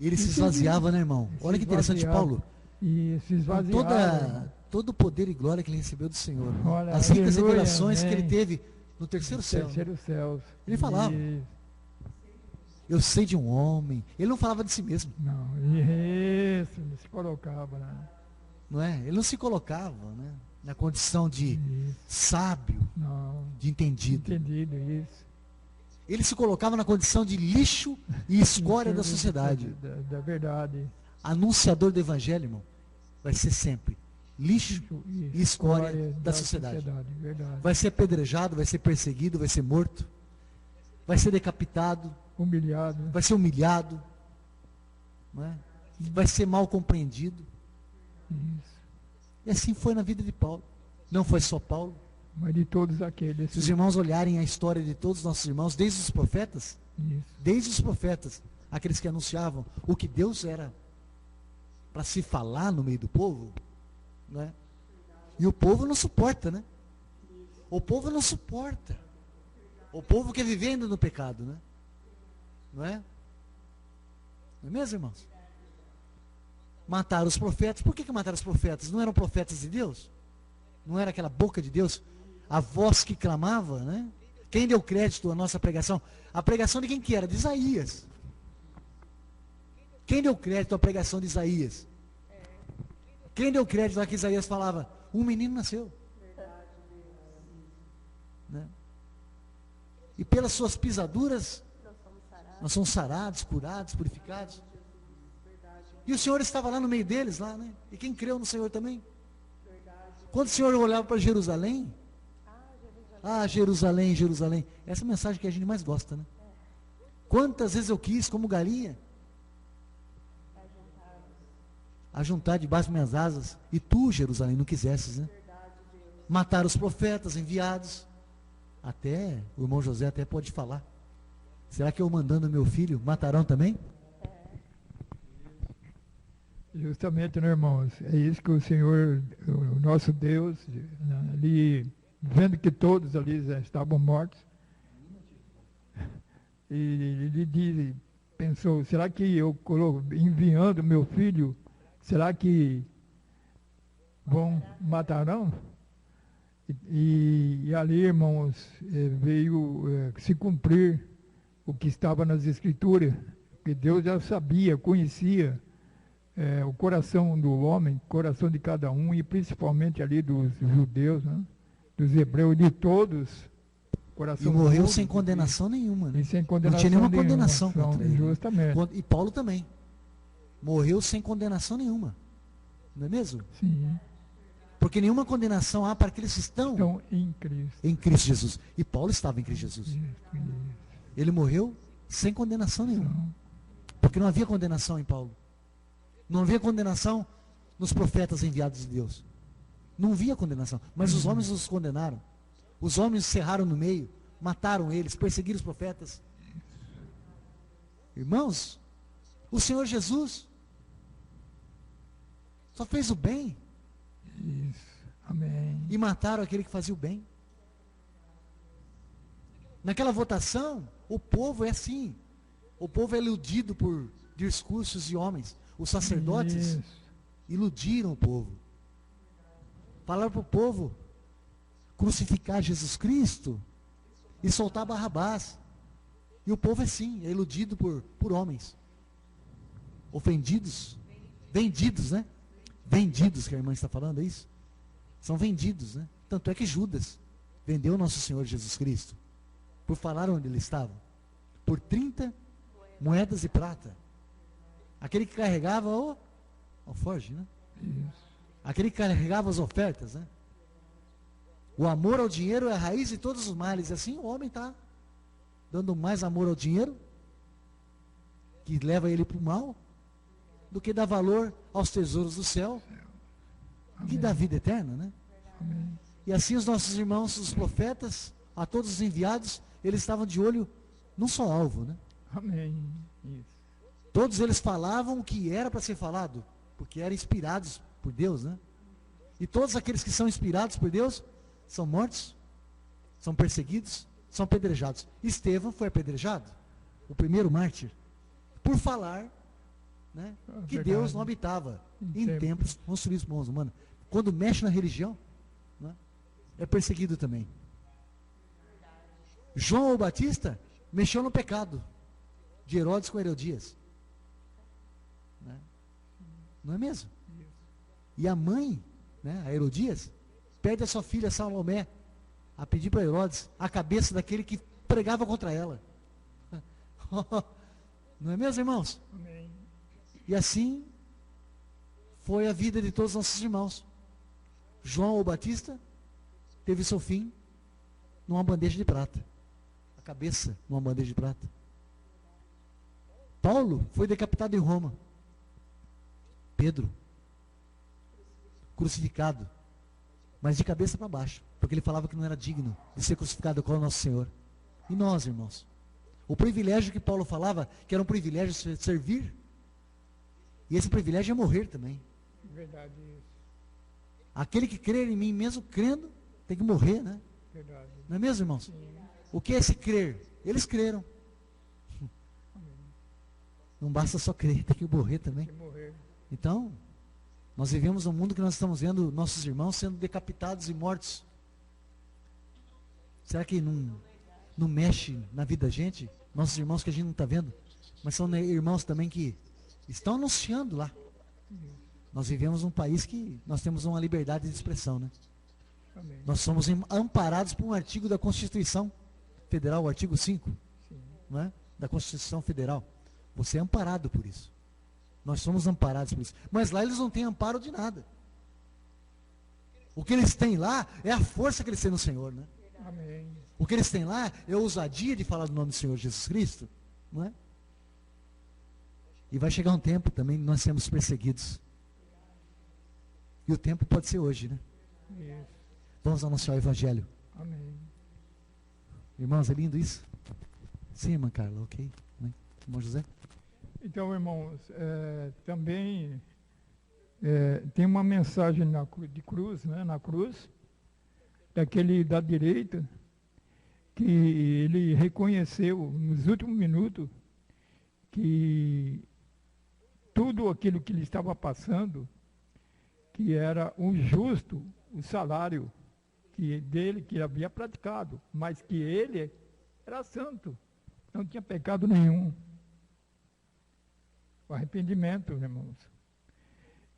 E ele se esvaziava, né, irmão? Olha que interessante, Paulo. E se Com esvaziava. todo o poder e glória que ele recebeu do Senhor. Né? Olha, As ricas aleluia, revelações que amém. ele teve no terceiro céu. Terceiro céus. Ele falava. Isso. Eu sei de um homem. Ele não falava de si mesmo, Não, isso, ele se colocava, né? não é? Ele não se colocava, né? Na condição de Isso. sábio, Não, de entendido. entendido isso. Ele se colocava na condição de lixo e escória da sociedade. Da verdade. Anunciador do evangelho, irmão, vai ser sempre lixo Isso, e escória da sociedade. Verdade. Vai ser apedrejado, vai ser perseguido, vai ser morto, vai ser decapitado, Humilhado. vai ser humilhado, não é? Vai ser mal compreendido. Isso. E assim foi na vida de Paulo. Não foi só Paulo. Mas de todos aqueles. Se os irmãos olharem a história de todos os nossos irmãos, desde os profetas, aqueles que anunciavam o que Deus era para se falar no meio do povo, né? E o povo não suporta, né? O povo não suporta. O povo quer viver ainda no pecado, né? Não é? Não é mesmo, irmãos? Mataram os profetas. Por que mataram os profetas? Não eram profetas de Deus? Não era aquela boca de Deus? A voz que clamava, né? Quem deu crédito à nossa pregação? A pregação de quem que era? De Isaías. Quem deu crédito à pregação de Isaías? Quem deu crédito a que Isaías falava? Um menino nasceu. Né? E pelas suas pisaduras, nós somos sarados, curados, purificados. E o Senhor estava lá no meio deles, lá, né? E quem creu no Senhor também? Quando o Senhor olhava para Jerusalém, Jerusalém, Jerusalém, essa mensagem que a gente mais gosta, né? Quantas vezes eu quis, como galinha, ajuntar debaixo das minhas asas, e tu, Jerusalém, não quisesses, né? Matar os profetas enviados. Até, o irmão José até pode falar. Será que eu mandando meu filho, matarão também? Justamente, né, irmãos? É isso que o Senhor, o nosso Deus, ali, vendo que todos ali já estavam mortos, e ele pensou, será que eu enviando meu filho, será que matarão? E ali, irmãos, veio se cumprir o que estava nas Escrituras, que Deus já sabia, conhecia o coração do homem, o coração de cada um, e principalmente ali dos judeus, né? Dos hebreus, de todos. E morreu sem condenação nenhuma, né? E sem condenação não tinha nenhuma condenação contra ele. Justamente. E Paulo também. Morreu sem condenação nenhuma. Não é mesmo? Sim. Porque nenhuma condenação há para aqueles que estão em Cristo. Em Cristo Jesus. E Paulo estava em Cristo Jesus. Ele morreu sem condenação nenhuma. Porque não havia condenação em Paulo. Não havia condenação nos profetas enviados de Deus. Não havia condenação. Mas os homens os condenaram. Os homens cerraram no meio, mataram eles, perseguiram os profetas. Irmãos, o Senhor Jesus só fez o bem. Isso. Amém. E mataram aquele que fazia o bem. Naquela votação, o povo é assim. O povo é iludido por discursos de homens. Os sacerdotes iludiram o povo. Falaram para o povo crucificar Jesus Cristo e soltar Barrabás. E o povo é assim, é iludido por homens. Ofendidos. Vendidos, né? Vendidos, que a irmã está falando, é isso? São vendidos, né? Tanto é que Judas vendeu nosso Senhor Jesus Cristo. Por falar onde ele estava. Por 30 moedas de prata. Aquele que carregava o alforje, né? Isso. Aquele que carregava as ofertas, né? O amor ao dinheiro é a raiz de todos os males. E assim o homem está dando mais amor ao dinheiro, que leva ele para o mal, do que dá valor aos tesouros do céu, que dá vida eterna, né? Amém. E assim os nossos irmãos, os profetas, a todos os enviados, eles estavam de olho num só alvo, né? Amém. Isso. Todos eles falavam o que era para ser falado, porque eram inspirados por Deus, né? E todos aqueles que são inspirados por Deus são mortos, são perseguidos, são apedrejados. Estevão foi apedrejado, o primeiro mártir, por falar, né, que verdade. Deus não habitava em templos construídos por mãos humanas. Quando mexe na religião, né, é perseguido também. João o Batista mexeu no pecado de Herodes com Herodias, né? Não é mesmo? E a mãe, né, a Herodias, pede a sua filha Salomé a pedir para Herodes a cabeça daquele que pregava contra ela. Não é mesmo, irmãos? Amém. E assim foi a vida de todos os nossos irmãos. João o Batista teve seu fim numa bandeja de prata. A cabeça numa bandeja de prata. Paulo foi decapitado em Roma. Pedro, crucificado, mas de cabeça para baixo, porque ele falava que não era digno de ser crucificado com o nosso Senhor. E nós, irmãos, o privilégio que Paulo falava, que era um privilégio de servir, e esse privilégio é morrer também. Verdade isso. Aquele que crer em mim, mesmo crendo, tem que morrer, né? Verdade. Não é mesmo, irmãos? Sim. O que é esse crer? Eles creram. Não basta só crer, tem que morrer também. Tem que morrer. Então, nós vivemos um mundo que nós estamos vendo nossos irmãos sendo decapitados e mortos. Será que não mexe na vida da gente? Nossos irmãos que a gente não está vendo, mas são irmãos também que estão anunciando lá. Nós vivemos num país que nós temos uma liberdade de expressão, né? Amém. Nós somos amparados por um artigo da Constituição Federal, o artigo 5, Sim. não é? Da Constituição Federal. Você é amparado por isso. Nós somos amparados por isso. Mas lá eles não têm amparo de nada. O que eles têm lá é a força que eles têm no Senhor, né? Amém. O que eles têm lá é a ousadia de falar do nome do Senhor Jesus Cristo, não é? E vai chegar um tempo também que nós seremos perseguidos. E o tempo pode ser hoje, né? Isso. Vamos anunciar o Evangelho. Amém. Irmãos, é lindo isso? Sim, irmã Carla, ok. Amém. Irmão José? Então, irmãos, também tem uma mensagem de cruz, né, na cruz, daquele da direita, que ele reconheceu nos últimos minutos que tudo aquilo que ele estava passando, que era o justo, o salário dele que havia praticado, mas que ele era santo, não tinha pecado nenhum. O arrependimento, irmãos.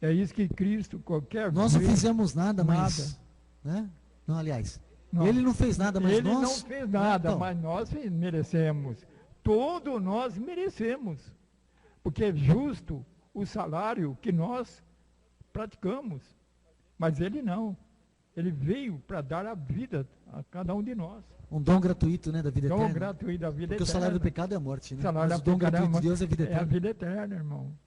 É isso que Cristo, qualquer Nós não vez, fizemos nada, mas... Né? Não, aliás, não. ele não fez nada, mas Ele nós... não fez nada, Então, mas nós merecemos. Todos nós merecemos. Porque é justo o salário que nós praticamos. Mas ele não. Ele veio para dar a vida a cada um de nós. um dom gratuito, né, da vida Dom eterna. gratuito da vida Porque o eterna. salário do pecado é a morte, né? Salário Mas do o dom pecado gratuito de Deus é a vida é a eterna. vida eterna, irmão.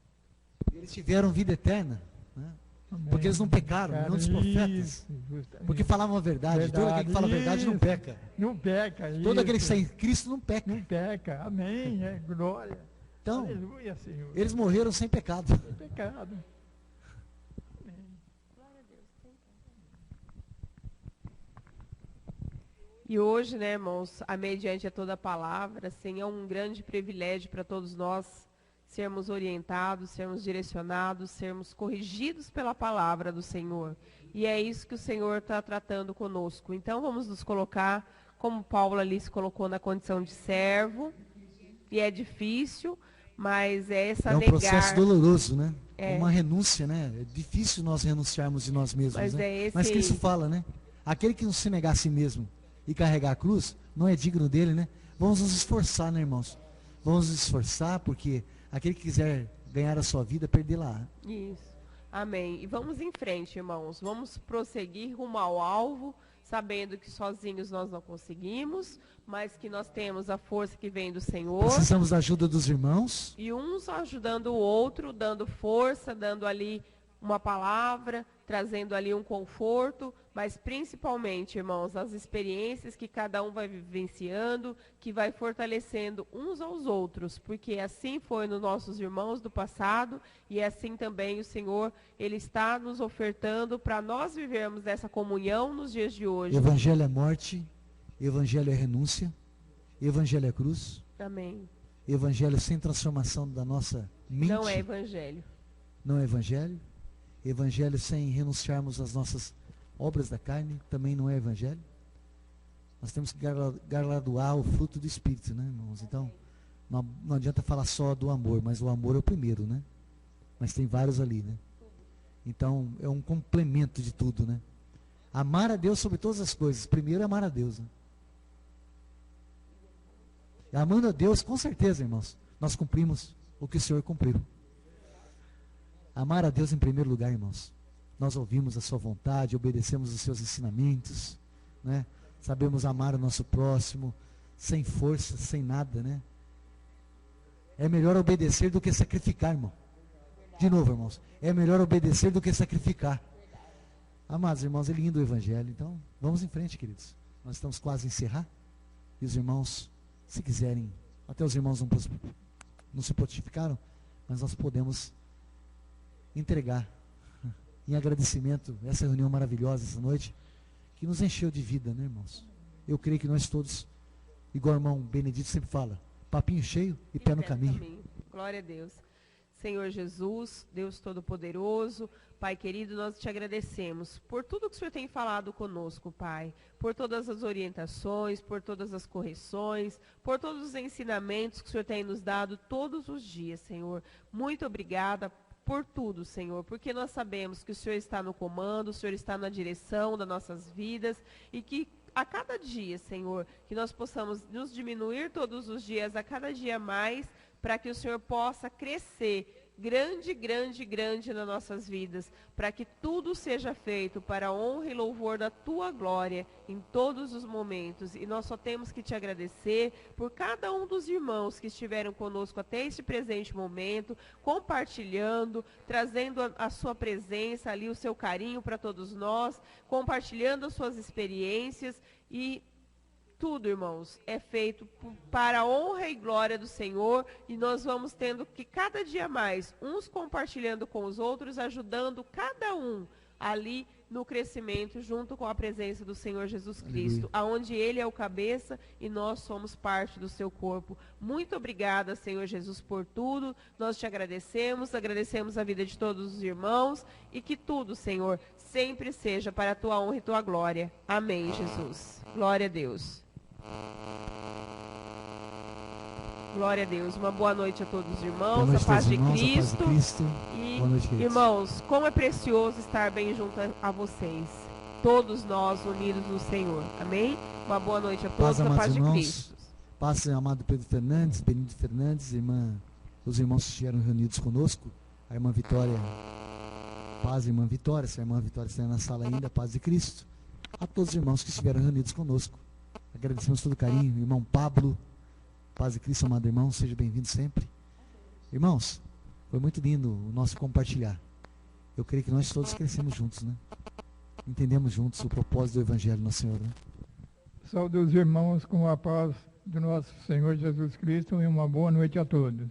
Eles tiveram vida eterna, né? Amém. Porque eles não pecaram, não os profetas. Isso, justamente. Porque falavam a verdade. Todo aquele que fala a verdade não isso. peca. Não peca. Todo aquele que isso. está em Cristo não peca. Não peca. Amém. Glória. Então, Aleluia, Senhor. eles morreram sem pecado. Sem pecado. Amém. E hoje, né, irmãos, mediante a toda a palavra, assim, é um grande privilégio para todos nós sermos orientados, sermos direcionados, sermos corrigidos pela palavra do Senhor. E é isso que o Senhor está tratando conosco. Então, vamos nos colocar, como Paulo ali se colocou na condição de servo, e é difícil, mas é essa É um processo doloroso, né? É. Uma renúncia, né? É difícil nós renunciarmos de nós mesmos, Mas né? é esse- Mas Cristo fala, né? Aquele que não se negar a si mesmo e carregar a cruz, não é digno dele, né? Vamos nos esforçar, né, irmãos? Vamos nos esforçar, porque aquele que quiser ganhar a sua vida, perdê-la. Isso. Amém. E vamos em frente, irmãos. Vamos prosseguir rumo ao alvo, sabendo que sozinhos nós não conseguimos, mas que nós temos a força que vem do Senhor. Precisamos da ajuda dos irmãos. E uns ajudando o outro, dando força, dando ali uma palavra, trazendo ali um conforto, mas principalmente, irmãos, as experiências que cada um vai vivenciando, que vai fortalecendo uns aos outros, porque assim foi nos nossos irmãos do passado e assim também o Senhor, Ele está nos ofertando para nós vivermos essa comunhão nos dias de hoje. Evangelho é morte, evangelho é renúncia, evangelho é cruz, Amém. evangelho sem transformação da nossa mente. Não é evangelho. Não é evangelho. Evangelho sem renunciarmos às nossas obras da carne, também não é evangelho. Nós temos que galardoar o fruto do Espírito, né, irmãos? Então, não adianta falar só do amor, mas o amor é o primeiro, né? Mas tem vários ali, né? Então, é um complemento de tudo, né? Amar a Deus sobre todas as coisas. Primeiro é amar a Deus, né? Amando a Deus, com certeza, irmãos, nós cumprimos o que o Senhor cumpriu. Amar a Deus em primeiro lugar, irmãos. Nós ouvimos a sua vontade, obedecemos os seus ensinamentos, né? Sabemos amar o nosso próximo, sem força, sem nada, né? É melhor obedecer do que sacrificar, irmão. De novo, irmãos, é melhor obedecer do que sacrificar. Amados irmãos, é lindo o Evangelho. Então, vamos em frente, queridos. Nós estamos quase a encerrar. E os irmãos, se quiserem, até os irmãos não se prontificaram, mas nós podemos entregar em agradecimento essa reunião maravilhosa essa noite, que nos encheu de vida, né, irmãos? Eu creio que nós todos, igual o irmão Benedito sempre fala, papinho cheio e pé no caminho. Glória a Deus. Senhor Jesus, Deus Todo-Poderoso, Pai querido, nós te agradecemos por tudo que o Senhor tem falado conosco, Pai, por todas as orientações, por todas as correções, por todos os ensinamentos que o Senhor tem nos dado todos os dias, Senhor. Muito obrigada por tudo, Senhor, porque nós sabemos que o Senhor está no comando, o Senhor está na direção das nossas vidas e que a cada dia, Senhor, que nós possamos nos diminuir todos os dias, a cada dia mais, para que o Senhor possa crescer grande, grande, grande nas nossas vidas, para que tudo seja feito para a honra e louvor da tua glória em todos os momentos. E nós só temos que te agradecer por cada um dos irmãos que estiveram conosco até este presente momento, compartilhando, trazendo a sua presença ali, o seu carinho para todos nós, compartilhando as suas experiências e tudo, irmãos, é feito para a honra e glória do Senhor, e nós vamos tendo que cada dia mais, uns compartilhando com os outros, ajudando cada um ali no crescimento, junto com a presença do Senhor Jesus Cristo, aonde Ele é o cabeça e nós somos parte do seu corpo. Muito obrigada, Senhor Jesus, por tudo. Nós te agradecemos a vida de todos os irmãos, e que tudo, Senhor, sempre seja para a tua honra e tua glória. Amém, Jesus. Glória a Deus. Glória a Deus. Uma boa noite a todos os irmãos, a paz de Cristo. E, boa noite, irmãos, como é precioso estar bem junto a vocês. Todos nós unidos no Senhor. Amém? Uma boa noite a todos, a paz de Cristo. Paz, amado Pedro Fernandes, Benito Fernandes, os irmãos que estiveram reunidos conosco, a irmã Vitória, paz, irmã Vitória, se a irmã Vitória está na sala ainda, paz de Cristo. A todos os irmãos que estiveram reunidos conosco. Agradecemos todo o carinho, irmão Pablo, paz de Cristo, amado irmão, seja bem-vindo sempre. Irmãos, foi muito lindo o nosso compartilhar. Eu creio que nós todos crescemos juntos, né? Entendemos juntos o propósito do Evangelho do nosso Senhor, né? Saúde os irmãos com a paz do nosso Senhor Jesus Cristo e uma boa noite a todos.